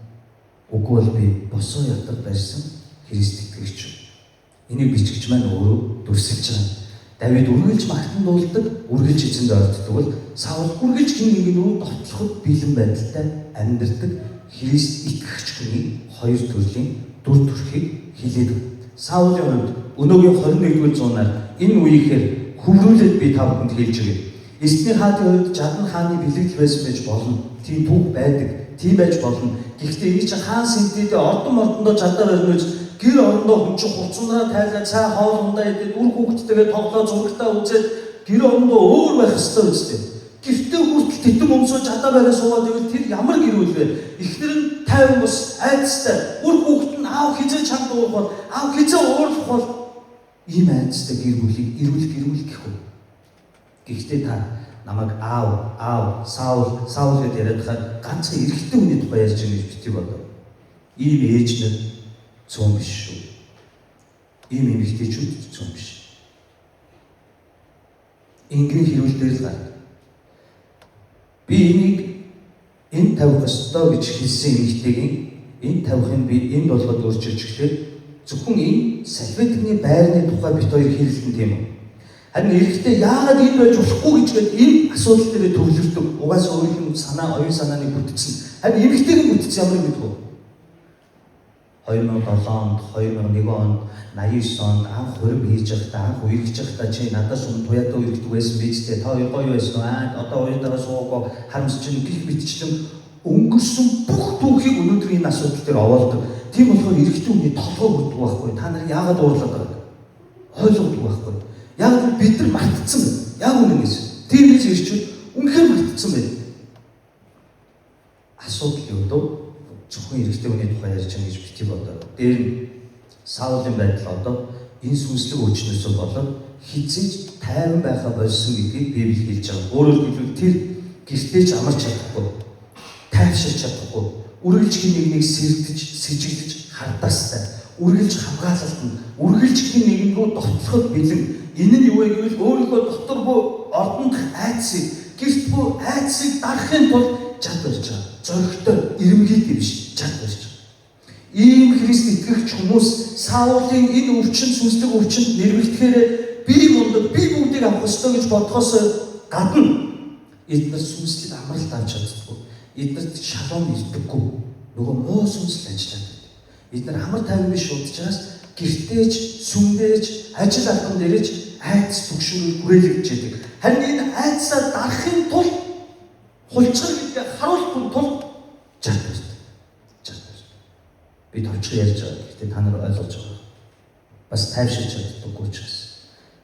үгүй бол би босоо ятар барьсан Христ итгэгч. Энийг бичгч маань өөрөө дүрсэлж байгаа. Давид үргэлж магтан дуулдаг, үргэлж эзэнд ойртдог бол Саул үргэлж хэн нэгэн рүү дотлоход бэлэн байдалтай амьдардаг Христ итгэгч хүний хоёр төрлийн дүр төрхийг хэлээд байна. Саулын хувьд өнөөгийн 21-р зуунаар энэ үеийнхээ хөврүүлээд би та бүхэнд хэлж өгье. Эсний хаадын хувьд Жадан хааны бэлэгдэл байсан байж болно. Тийм түүх байдаг. Тийм байж болно. Гэхдээ энэ чинь хаан сэнтидээ ордон мордондоо жадаа барьж гэр орондоо хүн чинь хувцсанараа тайлаад цай хоол ундаа идээд үр хүүхдтэйгээ тоглоо зурагтаа үзээд гэр орондоо өөр байх ёстой үстэй. Гэртээ хүртэл тэтэн өмсөө жадаа бариа суугаад ивэл тэр ямар гэр бүл вэ? Эхнэр нь 50 бус айцтай. Үр хүүхд нь аав хизээ чамд уурах, аав хизээ уурлах бол ийм айцтай гэр бүлийг эрүүл гэх үү? Гэхдээ та намайг аав Саул гэдээ яриад хаад ганцхан эрэгтэй хүний тухай ярьж байгаа гэж бити бодов. Ийм ээж нар цөм биш шүү. Ийм эмэгтэйчүүд цөм биш. Ингэн хэрүүлдэл л гарна. Би энийг энэ тавих ёстой гэж хэлсэн эмэгтэйгийн энэ тавихын би энд болгоод өөрчилж эхлэв. Зөвхөн энэ салвитны байрны тухай бит хоёр хэлэлтэн тийм үү? Харин эрэгтэй яагаад энэ байж болохгүй гэжгээд энэ асуудал дээр төвлөрдөг. Угаасаа өөрийнх нь санаа, оюун санааны бүтцэн. Харин эмэгтэйгийн бүтц ямар юм бэ? 2007 онд, 2001 онд, 89 онд анх хурим хийж байхдаа, анх үерхэж байхдаа чи надаас өмнө туяатаа үерхдэг байсан биз дээ. Та хоёр гоё байсан уу? Одоо хоёртойгоо суугаа харамсаж гих мэдчихлэн өнгөрсөн бүх түүхийг өнөөдөр энэ асуудал дээр овоолдог. Тийм болохоор эрэгтэй хүний толгой хүрдэг байхгүй. Та нар яагаад уурлаад байгаа вэ? Ойлгохгүй байхгүй. Яг бид нар мартцсан байна. Яг үнэнээс. Тийм гэж ирчүүд үнэхээр мартцсан байна. Асуудал юу вэ? Зөвхөн эрэгтэй хүний тухай ярьж байгаа гэж бити бодоо. Дээр нь Саулын байдал одоо энэ сүнслэг өвчнөөсөө болоод хизээж тайван байхаа болсон гэдгийг Библи хэлж байгаа. Өөрөөр хэлбэл тэр гэртээ ч амарч чадахгүй, тайвширч чадахгүй, үргэлж хин нэгнийг сэрдэж, сэжиглэж хардаастай, үргэлж хамгаалалтанд, үргэлж хин нэгэн рүү дотлоход бэлэн. Энэ нь юу вэ гэвэл өөрийнхөө дотор буу ордон дахь айдсыг, гэрт буу айдсыг дарахын тулд жад барьж байгаа. Зоригтой, эрэмгийтэй биш, жад барьж байгаа. Ийм Христ итгэгч хүмүүс Саулын энэ өвчин, сүнслэг өвчөнд нэрвэгдэхээр би мундаг, би бүгдийг авах ёстой гэж бодхоос гадна эдгээр сүнслэг амралт авч чаддаггүй. Эдгээрт шалом ирдэггүй. Нөгөө муу сүнслэг ажиллаад байдаг. Эдгээр амар тайван биш удажраас гэртээж, сүмдээж, ажил албанд ирж айдас түгшүүрээр хүрээлэгдэж байдаг. Харин энэ айдасаа дарахын тулд хулцгар гэдгээ харуулахгүй тулд жад барьдаг. Би товчхон ярьж байгаа. Гэхдээ та нар ойлгож байгаа. Бас тайвширч чаддаггүй ч гэсэн.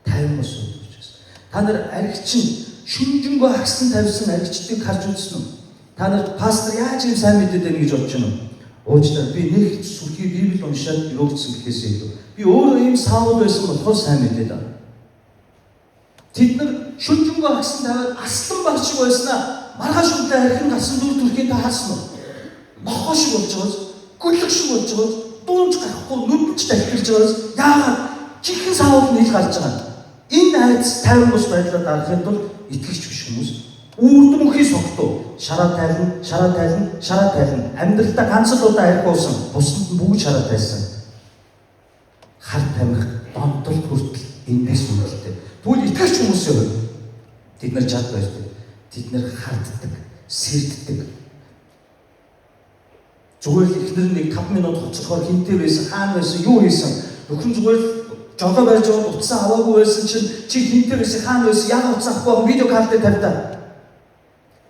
Тайван ус уудагч гэсэн. Та нар аригчин шүнжэнгөө хагсан тавьсан аригчдыг харж үзсэн үү? Та нар пастор яаж юм сайн мэдээд байна гэж бодож байна уу? Уучлаарай, би нэг сүрхий Библи уншаад өрөвдсөн гэхээс илүү. Би өөрөө ийм Саул байсан болохоор сайн мэдээд байна. Тэд нар шүнжэнгөө хагсан тавиад аслан баг шиг байснаа маргааш өглөө архин гасан дүр төрхийг та харсан уу? Нохоо шиг болж байгаас, гүлэг шиг болж байгаас, дуунч гарахгүй нүдч дахирж байгаас яагаад чихэн Саул нийл гарч байгаа. Энэ айдас тайван ус байдлаар дарахын тулд итгэгч биш хүмүүс үрд мөхий согтуу шараа тайлна амьдралдаа ганц л удаа арх уусан бусдад нь бүгд шараа тайлсан хар тамхи донтол хүртэл эндээс үүдэлтэй. Тэгвэл итгэгч хүмүүсийн хувьд тэд нар жад байдаг. Тэд нар харддаг, сэрддэг. Зүгээр л ихнэр нэг 5 минут хоцрохоор хинтээ байсан, хаана байсан, юу хийсэн. Нөхөн зүгээр л жолоо барьж байгаа утсаа аваагүй байсан чинь чи хинтээ байсан, хаана байсан, яг утсаа авахгүй видео кал дээр тавьдаа.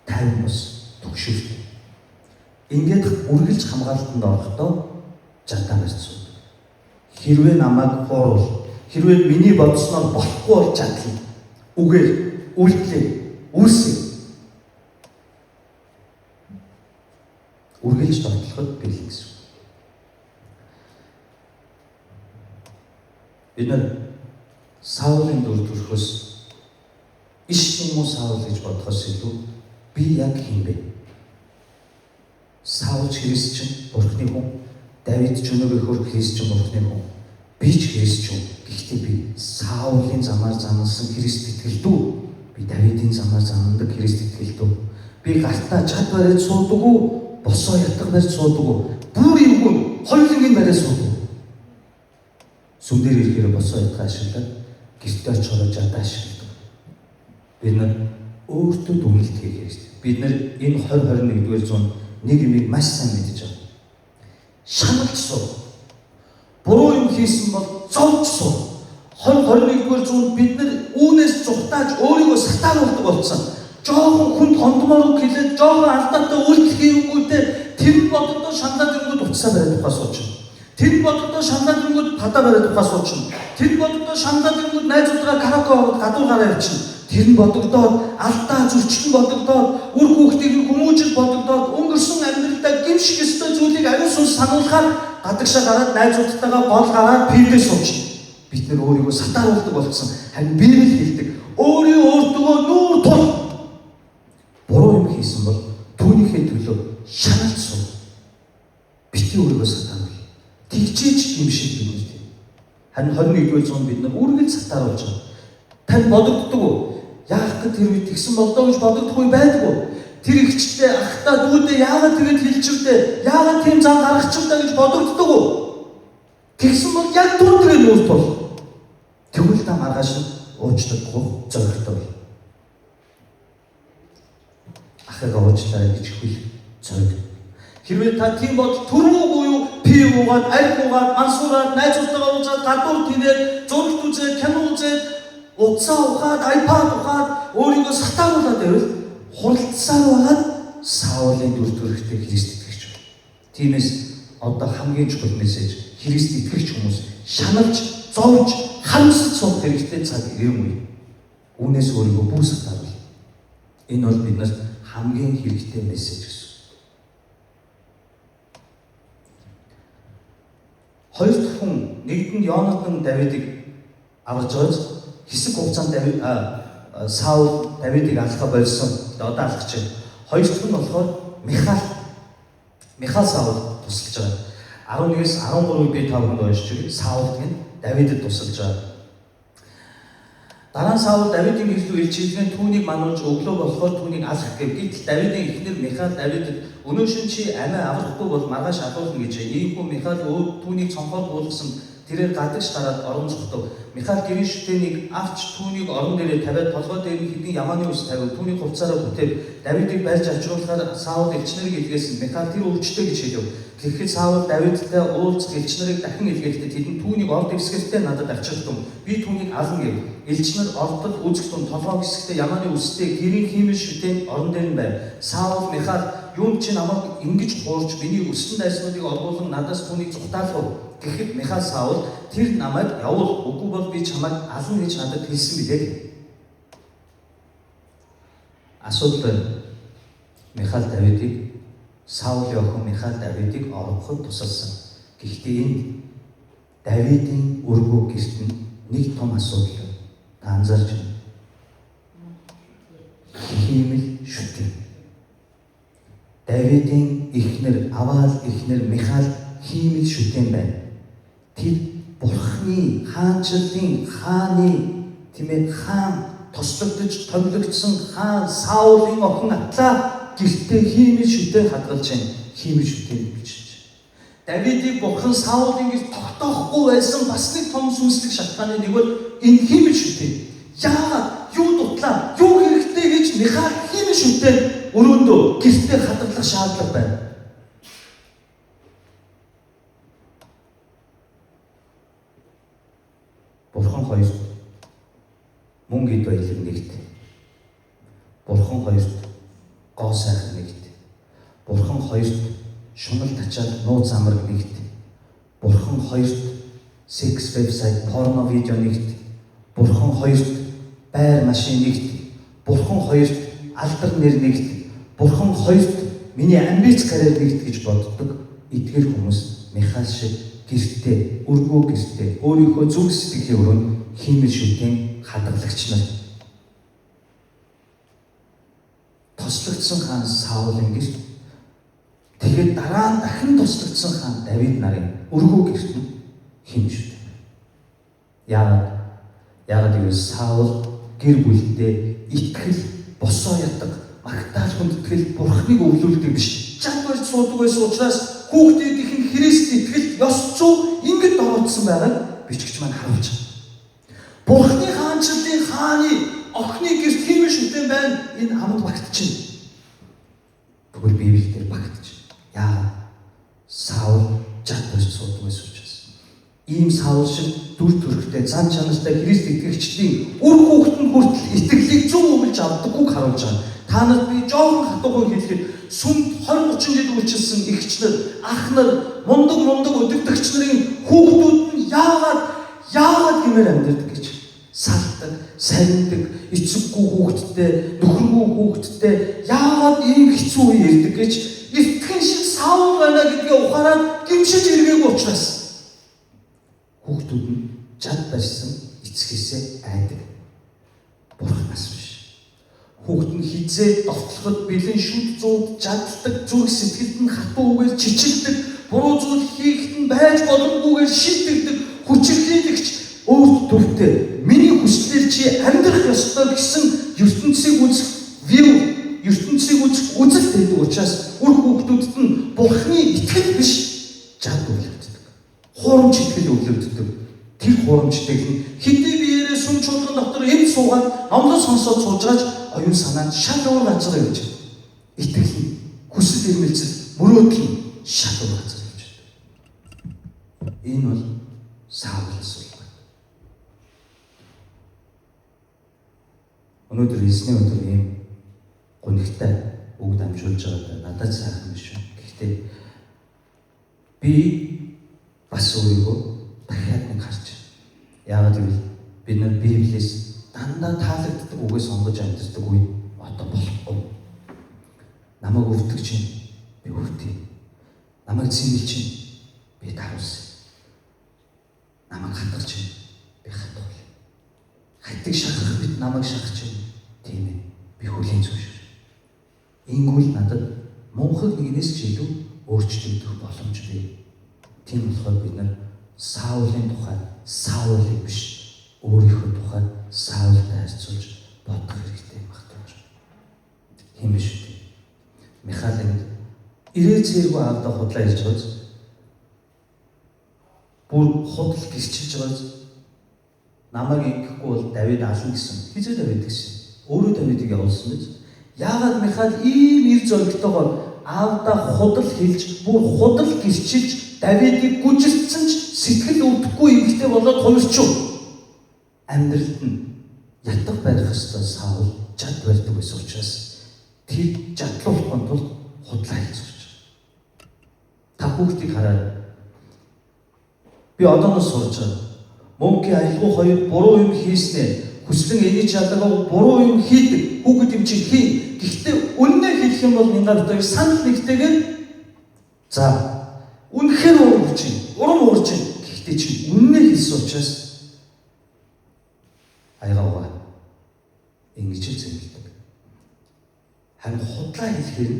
Тайван ус түгшүүрт. Ингээд үргэлж хамгаалтанд орохдоо жадаа барьсан. Хэрвээ намайг хуурвал, хэрвээ миний бодсноор болохгүй бол чадлаа. Үгээр үйлдэлээ, үүсээ. Үргэлж дотлоход бэлэн гэсэн. Бид нар Саулын дүр төрхөөс иш юм уу Саул гэж бодохоос илүү би яг хин бэ? Саул христчин Бурхны хүн, Давид ч өнөөгөө христчин Бурхны хүн. Би ч христчин. Гэхдээ би Саулын замаар замнасан Христ итгэлдүү. Би Давидын замаар замнадаг Христ итгэлдүү. Би гартаа чад бариад суудаггүй, босоо ятга барьж суудаггүй. Бүр юм хоёулангийн бариад суудаггүй. Сүм дээр ирэхээр босоо ятга ашиглаад гэртээ очихоор жадаа ашигладаг. Бид нар өөртөө дүгнэлт хийх хэрэгтэй. Бид нар энэ 2021-р зуунд нэг юмыг маш сайн мэдэж байгаа. Шаналж суу. Буруу юм хийсэн бол зовж суу. 2021-р зуунд бид нар үүнээс зүхтааж өөрийгөө сатааруулдаг болсон. Жоохон хүнд хондмоор хэлээд жоохон алдаатай үйлдэл хийвгүйтэй тэр бодолтой шаналаад ирэнгүүт уцсаа бариад тухаас уучна. Тэр бодолтой шаналаад ирэнгүүт падаа бариад тухаас уучна. Тэр бодолтой шаналаад ирэнгүүт найзуудаа караоке аваад гадуур гараа явчихна. Тэр нь бодогдоод алдаа зөрчлөн бодогдоод үр хүүхдийг хүмүүжил бодогдоод өнгөрсөн амьдралдаа гимшиг ёстой зүйлийг аюул сүнс сануулахаар гадагшаа гараад найзуудтайгаа гол гараад пивдээ суучна. Бид нэр өөрийгөө сатааруулдаг болсон. Харин Библи хэлдэг өөртөө нүүр тул. Буруу юм хийсэн бол түүнийхээ төлөө шаналж суу. Бити өөрийгөө сатааруул. Тэгжээч гимшиг юм. Харин 21-р зуунд бид нар үргэлж сатааруулж байгаа. Тань бодогддог уу? Яах гэж тэр үед тэгсэн болдоо гэж бодогдохгүй байдгүй. Тэр ихчтэй ахтаа дүүдээ яагаад тэгээд хэлчихвдээ? Яагаад тийм зам гаргачихвдаа гэж бодогддог уу? Тэгсэн бол яг түүнээ нүүр тул. Тэгвэл та маргааш нь уучлахгүй зоригтой. Ахыг уучлаарай гэж хэл зориг. Хэрвээ та тийм бол түрүүгүй юу пив уугаад, аль уугаад, мансураад, найзуудтайгаа уулзаад, гадуур тэнээд, зурагт үзээд, кино үзээд, утсаа ухаад, iPad ухаад, өөрийгөө сатааруулаад байвал хуралдсаар байгаад Саулын дүр төрхтэй Христ итгэж байна. Тиймээс одоо хамгийн чухал мессеж Христ итгэж хүмүүс шаналж, зовж, харамсаж суух хэрэгтэй цаг ирэмгүй. Үүнээс өөрийгөө бүү сатааруул. Энэ бол биднээс хамгийн хэрэгтэй мессеж гэсэн. Хоёр дахь хүн нэгдэнд Йонатан Давидыг аварж байгаа хэсэг хугацаанд Саул Давидыг алхаа болсон. Одоо алхаж байна. Хоёр дахь нь болохоор Михал Саул тусалж байгаа. 11-ээс 13 би 5 хүнд уншиж байгаа. Саул гэн Давидд тусалж байгаа. Дараа нь Саул Давидын гэрэл рүү илчилгээ түүнийг мануулж өглөө болохоор түүнийг алах гэв. Гэтэл Давидын эхнэр Михал Давидд өнөөшин чи амиа аврахгүй бол маргааш алуулна гэж. Иймгүй Михал түүнийг цонхоор буулгасан тэрээр гадагш гараад орон зогтов. Михал гэрийн шүтээнийг авч түүнийг орон дээрээ тавиад толгой дээр нь хэдэн ямааны ус тавив. Түүний хувцаараа бүтээв. Давидыг барьж авчруулахаар Саул элчнэрийг илгээсэн. Михал тэр өвчтэй гэж хэлв. Тэгэхэд Саул Давидтай уулзах элчнэрийг дахин илгээхдээ тэдэнд түүнийг орд хэсгэлтэй надад авчиртун. Би түүнийг ална гэв. Элчнэр ордод үзэгтэн толгой хэсэгтээ ямааны устэй гэрийн хиймэл шүтээнд орон дээр нь байв. Саул Михал юм чи намайг ингэж хуурч миний өссөн дайснуудыг олгуулан надаас түүнийг зүхтаалав. Тэгэхэд Михал Саул тэр намайг явуул үгүй бол би чамайг ална гэж надад хэлсэн билээ. Асуудал Михал Давидыг Саулийн охин Михал Давидыг ороход тусалсан. Гэхдээ энд Давидын өргөө гэрт нь нэг том асуудал байна. Та анзаарч байна. Хиймэл шүтээ. Давидын эхнэр Авал эхнэр Михал хиймэл шүтэн байна. Тэр Бурхны хаанчлалын хааны тиймээ хаан тослогдож томилогдсон хаан Саулын охин Атла гэртээ хиймэл шүтэн хадгалж байна. Хиймэл шүтэн гэж. Давидыг Бурхан Саулын гэрт тогтоохгүй байсан бас нэг том сүнслэг шалтгааны нэг бол энэ хиймэл шүтэн. Яагаад юу дутлаа? Юу хэрэгтэй гэж Михал хиймэл шүтэн өрөөндөө гэртээ хадгалах шаардлага байна. Бурхан хоёрт мөн гэд баялаг нэгт. Бурхан хоёрт гоо сайхан нэгт. Бурхан хоёрт шунал тачаал нууц амраг нэгт. Бурхан хоёрт секс вебсайт порно видео нэгт. Бурхан хоёрт байр машин нэгт. Бурхан хоёрт алдар нэр нэгт. Бурхан хоёрт миний амбиц карьер нэгт гэж боддог эдгээр хүмүүс Михал шиг гэртээ, өргөө гэртээ, өөрийнхөө зүг сэтгэлийн өрөөнд хиймэл шүтэн хадгалагч нар. Тослогдсон хаан Саулын гэрт, тэгээд дараа нь дахин тослогдсон хаан Давид нарын өргөө гэрт нь хиймэл шүтэн. Яагаад гэвэл Саул гэр бүлдээ итгэл, босоо ятдаг, магтаал хүндэтгэл Бурхныг өвлүүлдэг биш. Чад барьж суудаг байсан учраас хүүхдүүд ихэн Христ итгэл ёс зүй ингэж дороодсон байгааг бичгч маань харуулж байна. Бурхны хаанчлалын хааны охины гэрт хин шүтэн байна. Энэ хамт багтчихна. Тэгвэл Библиэлд багтчих. Яагаад? Саул жад барьж суудаг байсан учраас. Ийм Саул шиг дүр төрхтэй зан чанартай Христ итгэгчдийн үр хүүхэнд хүртэл итгэлийг зөв өгүүлж авдаггүйг харуулж байгаа. Та нарт би жоохон хатуухан хэлэхэд сүмд 20-30 жил үйлчилсэн эгчнэр, ах нар, мундаг өдөртөгч нарын хүүхдүүд нь яагаад гэмээр амьдардаг гэж салдаг, сарндаг, эцэггүй хүүхэдтэй, нөхөргүй хүүхэдтэй яагаад ийм хэцүү үе ирдэг гэж итгэн шиг Саул байна гэдгээ ухаараад гимшиж эргээгүй учраас хүүхдүүд нь жад барьсан эцгээсээ айдаг. Бурханаас биш. Хүүхэд нь хизээ довтлоход бэлэн шүд зууд жаддаг, зүрх сэтгэлд нь хатуу үгээр чичилдэг, буруу зүйл хийхэд нь байж боломгүйгээр шийдэгдэг, хүчирхийлэгч өөрт төвтэй миний хүслээр чи амьдрах ёстой гэсэн ертөнцийг үзэх үзэл байдаг учраас үр хүүхдүүдэд нь Бурхны итгэл биш жад өвлөгддөг. Хуурамч итгэл өвлөгддөг. Тэр хуурамчтайг нь хэдий биеэрээ сүм чуулган дотор энд суугаад номлол сонсоод суужгааж оюун санаанд шал уур газар явж байна. Итгэл нь хүсэл эрмэлзэл мөрөөдөл нь шал уур газар явж байна. Энэ бол Саулын суулга. Өнөөдөр эзний өдөр ийм гонигтай үг дамжуулж байгаадаа надад сайхан биш шүү. Гэхдээ би бас өөрийгөө дахиад нэг харж байна. Яагаад гэвэл бид нар Библиэс дандаа таалагддаг үгээ сонгож амьдардаг үед одоо болохгүй. Намайг өвдөг чинь би өвдөе. Намайг зэмлэж чинь би даруусъя. Намайг хатгах чинь би хатгая. Хатыг шахах бид намайг шахах чинь тийм ээ. Би хүлийн зөвшөөр. Ингүүл надад мунхаг нэгнээс ч илүү өөрчлөгдөх боломж бий. Тийм болохоор бид нар Саулын тухай Саулыг биш өөрийнхөө тухай Саултай харьцуулж бодох хэрэгтэй багтааж. Хин биш үү? Михаил ирээ зэрэг аавдаа худлаа ярьж байгааз бүр худал гисчилж байгааз намайг ингэхгүй бол Давид ална гэсэн. Хизээ Давид гэсэн. Өөрөө Давидыг явуулсан биз? Яагаад Михаил ийм ир зоригтойгоор аавдаа худал хэлж бүр худал гисчилж Давидыг гүжилтсэн ч сэтгэл өвдөхгүй эмэгтэй болоод хувирчив. Амьдралд нь ятг барих ёстой Саул жад барьдаг байсан учраас тэр жадлуулахын тулд худлаа хэлж байна. Та хүүхдийг хараад би одооноос сурч байгаа. Мөнхийн аялгау хоёр буруу юм хийснээр хүслэн эний чадлагаа буруу юм хийдэг. Хүүхэд юм чинь хий. Гэхдээ үннээ хэлэх юм бол минь санал нэгтэйгээр за үнэхээр урам уурч байна. Гэхдээ чи үннээ хэлсэн учраас аягаа ингэж л зэмлдэг. Харин худлаа хэлэхээр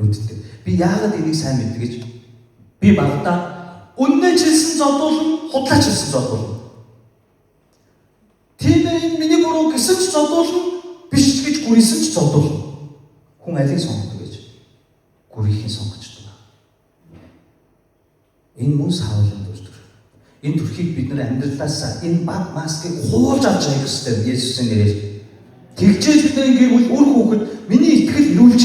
нүддэг. Би яагаад энийг сайн мэддэг гэж би багтаа үннээ хэлсэн зодуулна, худлаа хэлсэн зодуулна. Тийм ээ миний буруу гэсэн ч зодуулна, биш гэж гүрийсэн ч зодуулна. Хүн алийг сонгодог гэж гүрийхийг сонгож байна. Энэ мөн Саулын дүр төрх. Энэ төрхийг бид нар амьдралаасаа энэ баг маскыг хуулж авч явах ёстой Есүсийн нэрээр. Тэгжээж бид нар ингэвэл үр хүүхэд миний итгэл ирүүлж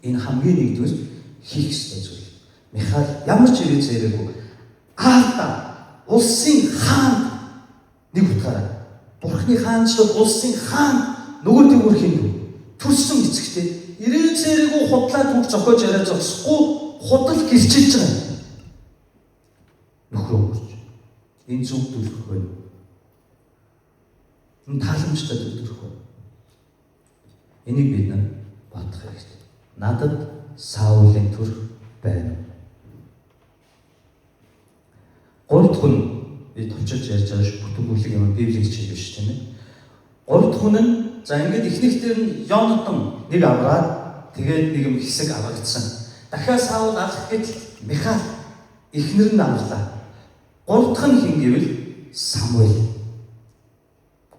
энэ хамгийн нэгдүгээр хийх ёстой зүйл. Михаил ямар ч ирээ зэрэггүй аавда улсын хаан нэг утгаараа Бурхны хаанчлал улсын хаан нөгөө төвөр хиндв төрсөн эцэгтэй ирээ зэрэггүй худлаа түр зохиож яриа зогсохгүй худал гэрчилж байгаа. Нөхрөө үрж. Энэ зүг дүрх байна. Энэ тааламжтай дүрх байна. Энийг бид нар бодох хэрэгтэй. Надад Саулын төрх байна. Гурав дахь нь бид товчож ярьж байгаа шүү. Бүтэн бүлэг юм Библийг чиглэж биш тийм ээ. Гурав дахь нь за ингээд эхнийхтэр нь Йонатан нэг авраад тэгээд нэг юм хэсэг аврагдсан. Дахиад Саул алах гэтэл Михаил эхнэр нь авлаа. Гурав дахь нь хин гэвэл Самуэль.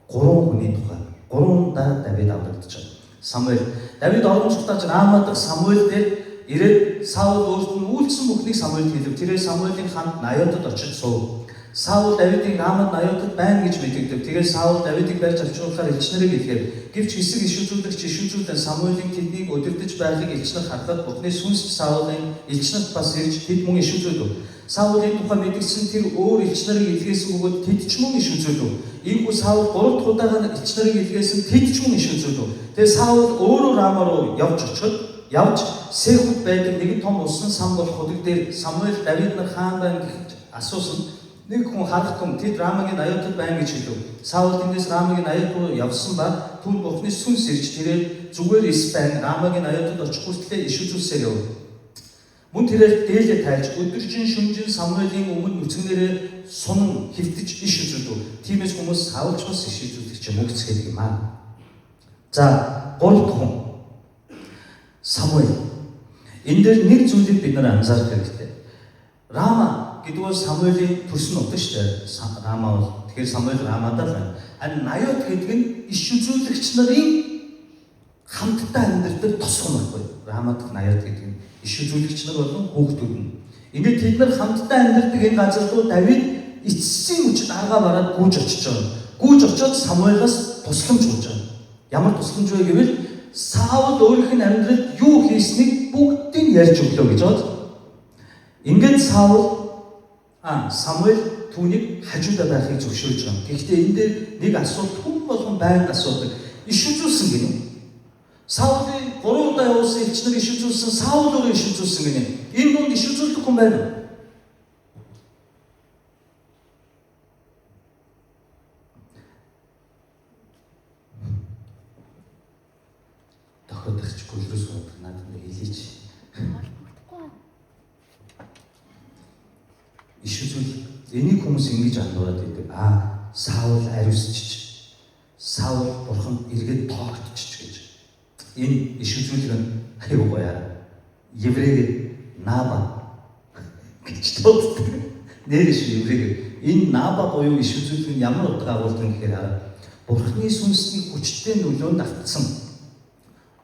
Гурван хүний тухай. Гурван Давид аврагдаж байгаа. Самуэль Давид оромжтолж Рама дахь Самуэль дээр ирээд Саул өөрт нь үйлдсэн бүхнийг Самуэльд хэлв. Тэрээр Самуэлийн ханд Найотод очиж суув. Саул Давидыг Рамад Найотод байна гэж мэдэгдэв. Тэгээд Саул Давидыг барьж авчруулахаар элчнэрийг илгээв. Гэвч хэсэг иш үзүүлэгч Самуэлийн тэднийг удирдах байхыг элчнэр харахад Бурхны сүнс Саулын элчнэрт бас ирж тэд мөн иш үзүүлв. Саулын тухай мэдгсэн тэр өөр элчнэрийг илгээсэн бөгөөд тэд ч мөн иш үзүүлв. Иймгүй Саул 3 дахь удаага элчнэрийг илгээсэн тэд ч мөн иш үзүүлв. Тэгээд Саул өөрөө Рама руу явж Сэхүд байдаг нэгэн том усан сан болох хөдөг дээр Самуэль Давид нар хаан байна гэж асуусан. Нэг хүн харахтун тэд Рамагийн Найотод байна гэж хэлв. Саул тэндээс Рамагийн Найот руу явсан ба түн Бурхны сүнс ирж тэрээр зүгээр эс байна. Рамагийн Найотод очих хүртлээр иш үзүүлсээр яв. Мөн тэрээр дээлээ тайлж өдөржин шөнөжин Самуэлийн өмнө нүцгнэрээ сунан хөвтөж иш үзүүлв. Тиймээс хүмүүс Саулч бас иш үзүүлдэг ч юм уу гэцгээдэг юм аа. За 3 дахь хүн Самуэль. Энэ дээр нэг зүйлийг бид нар анзаарах хэрэгтэй. Рама гэдэг бол Самуэлийн төрсөн нутаг шүү дээ. Рама бол тэгэхээр Самуэль Рамадаа байна. Харин Найот гэдэг нь иш үзүүлэгч нарын хамтдаа амьдардаг тосгон байхгүй. Рама дахь Найот гэдэг нь иш үзүүлэгч нар болон хүүхдүүд нь. Ингээд тэд нар хамтдаа амьдардаг энэ газар руу Давид эцсийн үчид аргаа бараад гүйж очиж байгаа. Гүйж очиод Самуэлаас тусламж гуйж байгаа. Ямар тусламж вэ гэвэл Саул өөрийнх нь амьдралд юу хийснийг бүгдийг ярьж өглөө гэж бод. Ингээд Самуэль түүнийг хажуудаа байхыг зөвшөөрж байгаа. Гэхдээ энэ дээр нэг асуулт хүн болгон байнга асуудаг. Иш үзүүлсэн гинэ. Саулын 3 удаа явуулсан элчнэр иш үзүүлсэн, Саул өөрөө иш үзүүлсэн гинэ. Энэ дунд иш үзүүлдэг хүн байна уу? Тохиодохч гөлрөөс унах надад хэлээч. Иш үзүүл энийг хүмүүс ингэж андуураад байдаг. Саул ариусчиж. Саул бурхан эргээд тоогдчих гэж. Энэ иш үзүүлэг нь аюу гоёа. Еврейг Наба гэж тооцдог. Нэрш еврейг. Энэ Наба буюу иш үзүүлэг нь ямар утга агуулдаг юм гэхээр бурханы сүнсний хүчтэй нөлөөнд автсан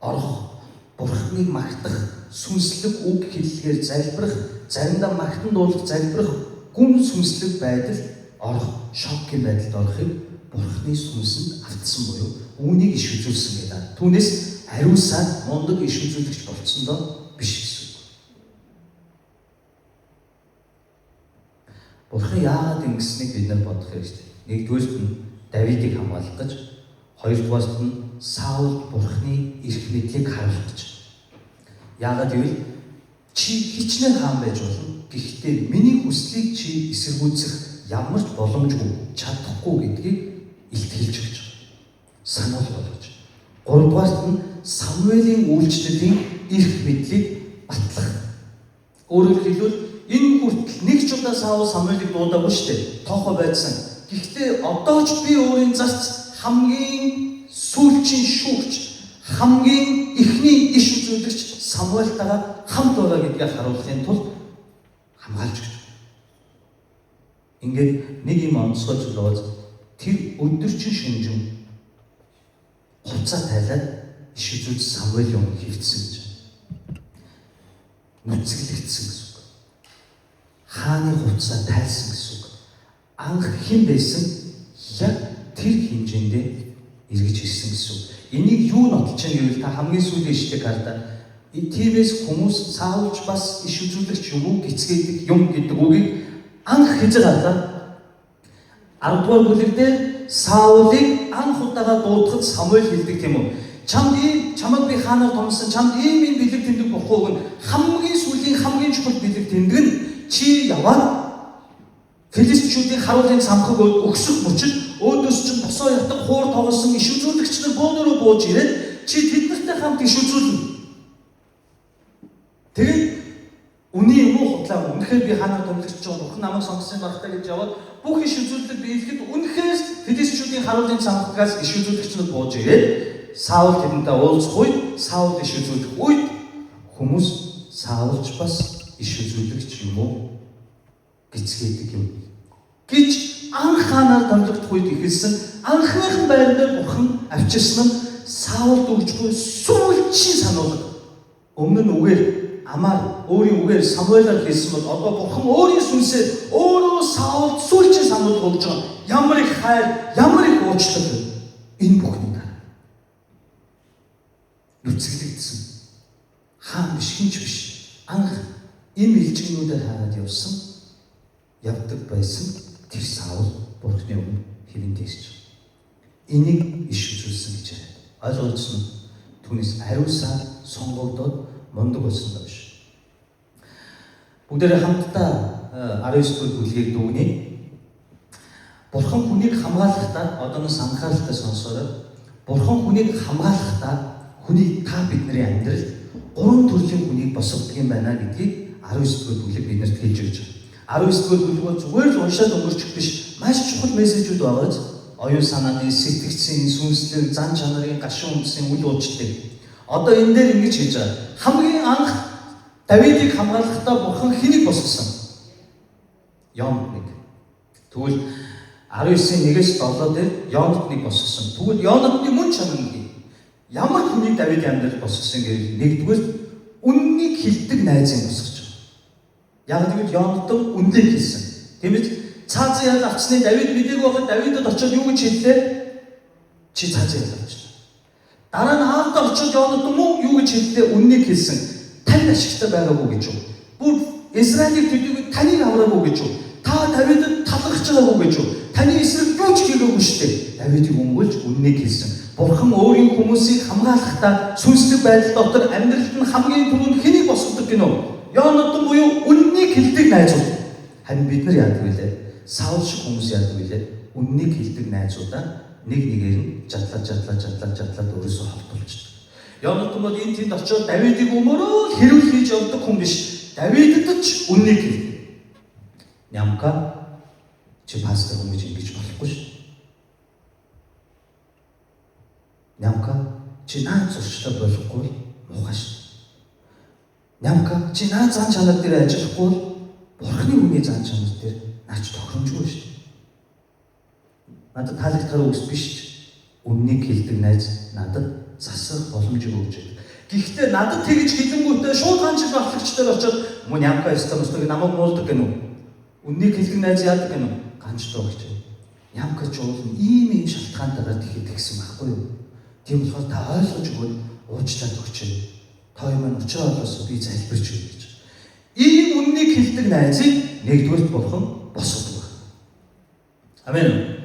орох, бурханыг магтах, сүнслэг үг хэллэгээр залбирах, заримдаа магтан дуулах, залбирах, гүн сүнслэг байдал орох, шокийн байдалд орохыг бурханы сүнсэнд автсан буюу үүнийг иш үзүүлсэн гэдэг. Түүнээс ариусаад мундаг иш үзүүлэгч болцсондоо биш гэсэн үг. Бурхан яагаад ингэснийг бид нар бодох хэрэгтэй. Нэгдүгээрт нь Давидыг хамгаалах гэж, хоёрдугаарт нь Саул бурханы эрх мэдлийг харуулах гэж. Яагаад гэвэл чи хичнээн хаан байж болно. Гэхдээ миний хүслийг чи эсэргүүцэх ямар ч боломжгүй, чадахгүй гэдгийг илтгэлж өгч байгаа. Сануул болгож. Гуравдугаарт нь Самуэлийн үйлчлэлийн эрх мэдлийг батлах. Өөрөөр хэлбэл энэ хүртэл нэг ч удаа Саул Самуэлийг дуудаагүй шүү дээ. Тоохоо байдсан. Гэхдээ одоо ч би өөрийн зарц хамгийн сүүлчийн шүүгч, хамгийн ихний иш үзүүлэгч Самуэльтайгаа хамт байгаа гэдгийг харуулахын тулд хамгаалж өгч. Ингээд нэг юм онцгой зүйл бол тэр өдөржин шөнөжин хуцаа тайлаад иш үзүүлж Самуэлийн өмнө хөвцсөн гэж. Нүцгэлэгдсэн гэсэн үг. Хааны хуцаа тайлсан гэсэн үг. Анх хэн байсан яг тэр хэмжээндээ эргэж ирсэн гэсэн үг. Энийг юу нотолж байгаа гэвэл та хамгийн сүүлийн ишлэгийг хардаа. Тиймээс хүмүүс Саулч бас иш үзүүлэгч юм уу гэцгээдэг юм гэдэг үгийг анх хийж байгаа. 10 дугаар бүлэг дээр Саулыг анх удаага дуудахад Самуэль хэлдэг тийм үү? Чамд би хаанаар томсон, чамд ийм бэлэг тэмдэг бохгүй гэн хамгийн сүүлийн хамгийн чухал бэлэг тэмдэг нь чи яваад Филистичүүдийн харуулын цамхаг өгсөх мөчид өөдөөс чинь босоо ятдаг хуур тоглосон иш үзүүлэгч нар бөөнөрөө бууж ирээд чи тэднэртэй хамт иш үзүүлнэ. Тэгээд үний юм уу хутлаа үнэхээр би хаанаар томлогч байгаа бурхан намайг сонгосон багтаа гэж яваад бүх иш үзүүлэлт биелэхэд үнэхээр Филистичүүдийн харуулын цамхагаас иш үзүүлэгч нар бууж ирээд Саул тэдэнтэй уулзах үед Саул иш үзүүлэх үед хүмүүс Саулч бас иш үзүүлэгч юм уу гэцгээдэг юм гэж анх хаанаар дамжигдах үед ихэлсэн анхныхан байрнаар бурхан авчирсан нь Саулд өгчгүй сүүлчийн сануулга. Өмнө нь үгээр амаар өөрийн үгээр Самуэлаар хэлсэн бол одоо Бурхан өөрийн сүнсээр өөрөө Саулд сүүлчийн сануулга өгж байгаа. Ямар их хайр, ямар их уучлал вэ? Энэ бүхний дараа. Нүцгэлэгдсэн. Хаан биш, хинч биш. Анх энэ илжигнүүдээр хараад явсан. Явдаг байсан тэр Саул Бурханы өмнө хэрэн дээрч. Энийг иш үзүүлсэн гэж яриад. Ойлгосон нь түүнээс ариусаар сонгогдоод мундаг болсон юм биш. Бүгдээрээ хамтдаа 19-р бүлгийг дүгнэе. Бурхан хүнийг хамгаалахдаа одооноос анхааралтай сонсоорой. Бурхан хүнийг хамгаалахдаа хүний та бидний амьдралд гурван төрлийн хүнийг босгодог юм байна гэдгийг 19-р бүлэг биднэрт хэлж өгч байна. 19-р бүлэг бол зүгээр л уншаад өнгөрчих биш. Маш чухал мессежүүд байгааз оюун санааны, сэтгцийн, сүнслэг, зан чанарын, гашуун үндсийн үйл уучлалыг. Одоо энэ дээр ингэж хийж байгаа. Хамгийн анх Давидыг хамгаалахдаа Бурхан хэнийг босгосон? Йонатныг. Тэгвэл 19:1-7 дээр Йонатныг босгосон. Тэгвэл Йонатны мөн чанар нь ямар хүнийг Давидын амьдралд босгосон гэвэл нэгдүгээр үннийг хэлдэг найзыг босгож байгаа. Яг тэгвэл Йонатан үннийг хэлсэн. Тиймээс цаазын ял авчны Давид мэдээг байхад Давидд очиод юу гэж хэллээ? Чи цаазын ял авчлаа. Дараа нь хаалтаа очиод Йонатан мөн юу гэж хэллээ? Үннийг хэлсэн. Тань ашигтай байгаагүй гэж юу? Бүр Израилийн төдийгүй таныг авраагүй гэж юу? Та Давидд талархаж байгаагүй гэж юу? Таны эсрэг юу ч хийгээгүй шүү дээ. Давидыг өмгөлж үннийг хэлсэн. Бурхан өөрийн хүмүүсийг хамгаалахдаа сүнслэг байдал дотор амьдралд нь хамгийн түрүүнд хэнийг босгодог гинөө? Йонатан буюу үннийг хэлдэг найзууд. Харин бид нар яадаг вүлээ? Саул шиг хүмүүс яадаг вүлээ? Үннийг хэлдэг найзуудаа нэг нэгээр нь жадлаад өөрөөсөө холбуулчихдаг. Йонатан бол энэ тэнд очиод Давидыг өмөрөө хэрүүл хийж явдаг хүн биш. Давидд ч үннийг хэлдэг. Нямка чи пастор хүн гэж ингэж болохгүй шүү. Нямка чи наад зурчлаа болохгүй муухай шүү. Нямка чи наад зан чанар дээр ажиллахгүй Бурханы үний зан чанар дээр наач тохиромжгүй шүү. Надад таалагдахаар үгс биш ч үннийг хэлдэг найз надад засах боломжийг өгч байна. Гэхдээ надад тэгж хэлэнгүүтээ шууд ханчил багтлагчдаар очиод мөн Нямка стомстог намайг муулдаг гэнэ үү? Үннийг хэлдэг найз яадаг гэнэ үү? Ганцтай багч. Нямка ч уулын ийм шалтгаантайгаар тэгсэн байхгүй юу? Тийм болохоор та ойлгож өгвөл уучлаад өгч. Та юм учраа олоос би залбирч өгье гэж. Ийм үннийг хэлдэг найзыг нэгдүгээр Бурхан босгодог байна. Амен.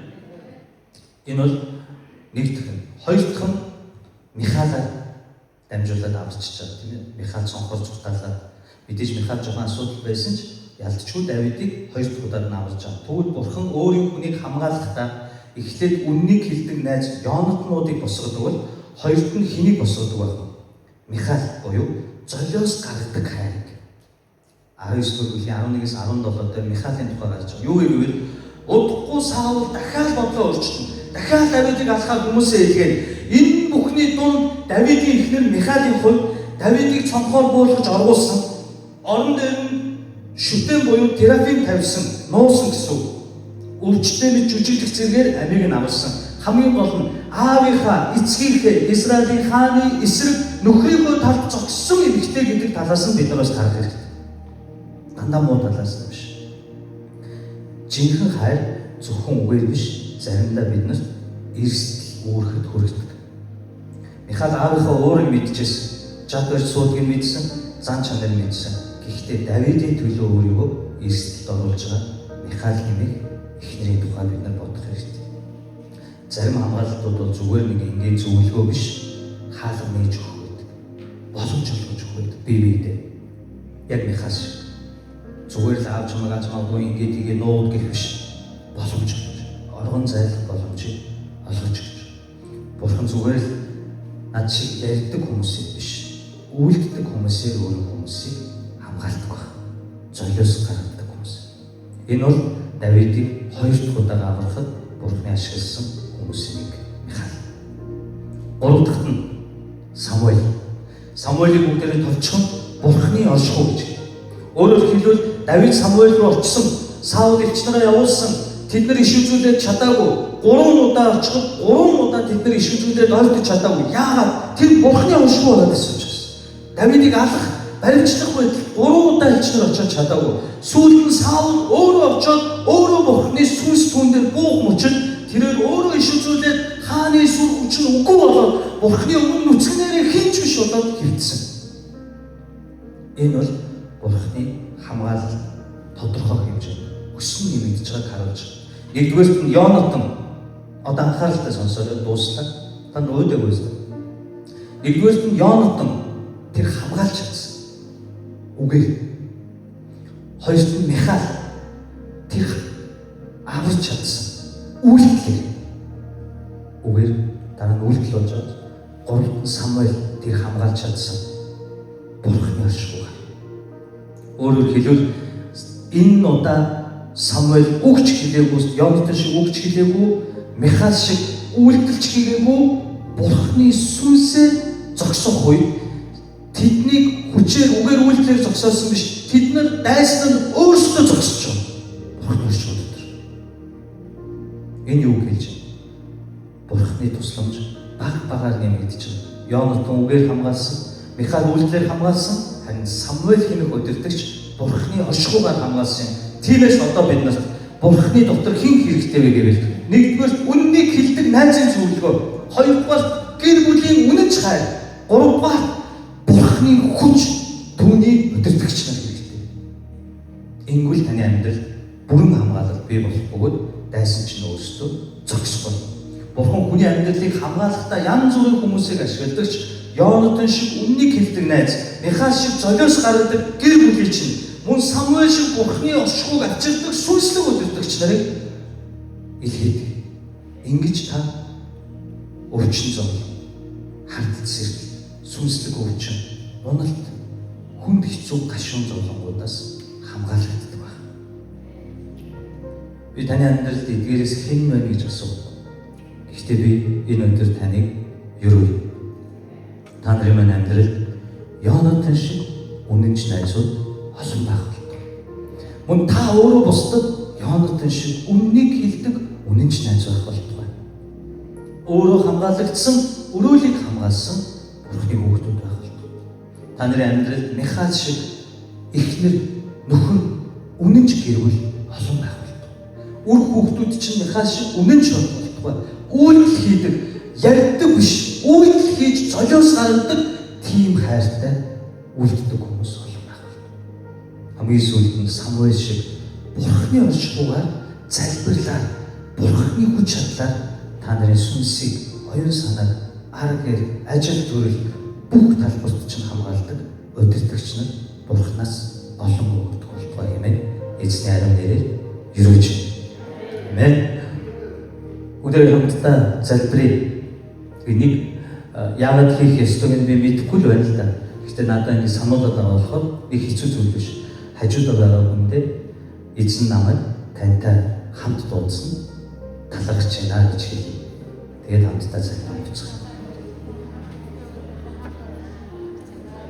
Энэ бол нэг дахин. Хоёр дахин Михаилаар дамжуулаад авчиж байгаа тийм ээ. Михаил цонхоор зүгтаалаад мэдээж Михаил жоохон асуудал байсан ч ялцчгүй Давидыг хоёр дахь удаар нь аварж байгаа. Тэгвэл Бурхан өөрийн хүнийг хамгаалахдаа эхлээд үннийг хэлдэг найз Йонатнуудыг босгодог бол хоёрт нь хэнийг босгодог байх вэ? Михаил буюу золиос гаргадаг хайрыг. 19-р бүлгийн 11-ээс 17 дээр Михаилын тухай гарч байгаа. Юу гэвэл удахгүй Саул дахиад бодлоо өөрчилнө. Дахиад Давидыг алхаад хүмүүсээ илгээд энэ бүхний дунд Давидын эхнэр Михаилын хувьд Давидыг цонхоор буулгаж оргуулсан. Орон дээр нь шүтэн буюу терафим тавьсан, нуусан гэсэн үг. Өвчтэй мэд жүжиглэх зэргээр амийг нь аварсан. Хамгийн гол нь аавынхаа, эцгийнхээ, Израилийн хааны эсрэг нөхрийгөө талд зогссон эмэгтэй гэдэг талаас нь бид нараас харах хэрэгтэй. Дандаа муу талаас нь биш. Жинхэнэ хайр зөвхөн үгээр биш, заримдаа биднэрт эрсдэл үүрэхэд хүргэдэг. Михаил аавынхаа уурыг мэдчихсэн, жад барьж суудгийг мэдсэн, зан чанарыг мэдсэн. Гэхдээ Давидын төлөө өөрийгөө эрсдэлд оруулж байгаа Михаил нэмийг эхнэрийн тухай бид нар бодох хэрэгтэй. Зарим хамгаалалтууд бол зүгээр нэг ингийн зөвлөгөө биш, хаалга нээж өгөх байдаг. Боломж олгож өгөх байдаг. Бие биедээ. Яг Михаил шиг. Зүгээр л аав чамаагүй ингээд тгээ нууд гэх биш. Боломж олгож, оргон зайлах боломжийг олгож өгч. Бурхан зүгээр л над шиг ярьдаг хүмүүсийг биш, үйлддэг хүмүүсээр өөр хүмүүсийг хамгаалдаг баг. Золиос гаргадаг хүмүүс. Энэ бол Давидыг хоёр дахь удаа аврахад Бурханы ашигласан хүмүүсийн нэг Михаил. Гурав дахь нь Самуэль. Самуэлийг бүгдээрээ товчхон Бурханы оршихуй гэж. Өөрөөр хэлбэл Давид Самуэль руу очсон, Саул элч нараа явуулсан, тэд нар иш үзүүлээд чадаагүй. 3 удаа очиход 3 удаа тэд нар ишгэлжүүлээд ойртож чадаагүй. Яагаад? Тэр Бурхны оршихуй болоод байсан учраас. Давидыг алах, баримтлах байтал 3 удаа хичнээн очиж чадаагүй. Сүүлд нь Саул өөрөө очоод өөрөө Бурхны сүнс түүн дээр буух мөчөд тэрээр өөрөө ишгэлжүүлээд хааны сүр хүч нь үгүй болоод Бурхны өмнө нүцгэнээрээ хинч биш болоод хэвдсэн. Энэ бол Бурхны хамгаалалт тодорхой хэмжээ өсөн нэмэгдэж байгааг харуулж байна. Нэгдүгээрт нь Йонатан одоо анхааралтай сонсоод дууслаа. Та нөөдөг байсан. Нэгдүгээрт нь Йонатан тэр хамгаалж чадсан. Үгүй. Хоёрт нь Михаил тэр аварч чадсан. Үйлдэл. Үгүй. Дараа нь үйлдэл болж байгаа. Гуравт нь Самуэль тэр хамгаалж чадсан. Бурхны оршихуй. Өөрөөр хэлбэл энэ удаа Самуэль үгч хэлээгүй, Йонатан шиг үгч хэлээгүй, Михаил шиг үйлдэлч хийгээгүй, Бурхны сүнсээр зогсох үед тэднийг хүчээр үгээр үйлдэлээр зогсоосон биш, тэд нар дайсан нь өөрсдөө зогсож байна. Бурхны оршихуй дотор. Энэ юу гэж байна? Бурхны тусламж баг-багаар нэмэгдэж байна. Йонатан үгээр хамгаалсан, Михаил үйлдэлээр хамгаалсан, харин Самуэль хэмээх удирдагч Бурхны оршихуйгаар хамгаалсан. Тиймээс одоо бид нар Бурхны дотор хэн хэрэгтэй вэ гэвэл нэгдүгээр үннийг хэлдэг найзын зөвлөгөө, хоёрдугаар гэр бүлийн үнэнч хайр, гуравдугаар Бурхны хүч түүний удирдагч нар хэрэгтэй. Ингэвэл таны амьдрал бүрэн хамгаалалт бий болох бөгөөд дайсан чинь өөрсдөө зогсох болно. Бурхан хүний амьдралыг хамгаалахдаа янз бүрийн хүмүүсийг ашигладагч Йонатан шиг үннийг хэлдэг найз, Михаил шиг золиос гаргадаг гэр бүлийн чинь мөн Самуэль шиг Бурхны оршихуйг авчирдаг сүнслэг удирдагч нарыг илгээдэг. Ингэж та өвчин зов, хардц сэргэл, сүнслэг өвчин, уналт, хүнд хэцүү гашуун зовлонгуудаас хамгаалагддаг байна. Би таны амьдралд эдгээрээс хэн байна гэж асуув. Гэхдээ би энэ өдөр таныг юруу. Та нарын маань амьдралд Йонатан шиг үнэнч найзууд олон байх болдог. Мөн та өөрөө бусдад Йонатан шиг үннийг хэлдэг үнэнч найз байх болдог. Өөрөө хамгаалагдсан, өрөөлийг хамгаалсан Бурхны хүүхдүүд байх болдог. Та нарын амьдралд Михаил шиг эхнэр, нөхөр, үнэнч гэрвэл олон байх болдог. Үр хүүхдүүд чинь Михаил шиг үнэнч болдог. Үйлдэл хийдэг, ярьдаг биш, үйлдэл хийж золиос гаргадаг тийм хайртай үлддэг хүмүүс олон байх болдог. Хамгийн сүүлд нь Самуэль шиг Бурхны оршихуйгаар залбирлаар, Бурхны хүч чадлаар та нарын сүнсийг, оюун санааг, аргаар, ажил төрөл бүх талбарт чинь хамгаалдаг удирдагч нар Бурханаас олон өгдөг болтугай хэмээн эзний ариун нэрээр юрууж. Амен. Өдөр хамтдаа залбирая. Энийг яагаад хийх ёстойг нь би мэдэхгүй л байна л да. Гэхдээ надад ингэ сануулаад байгаа болохоор их хэцүү зүйл биш. Хажуудаа байгаа хүндээ эзэн намайг тантай хамт дуудсан талархаж байна гэж хэлье. Тэгээд хамтдаа залбирая.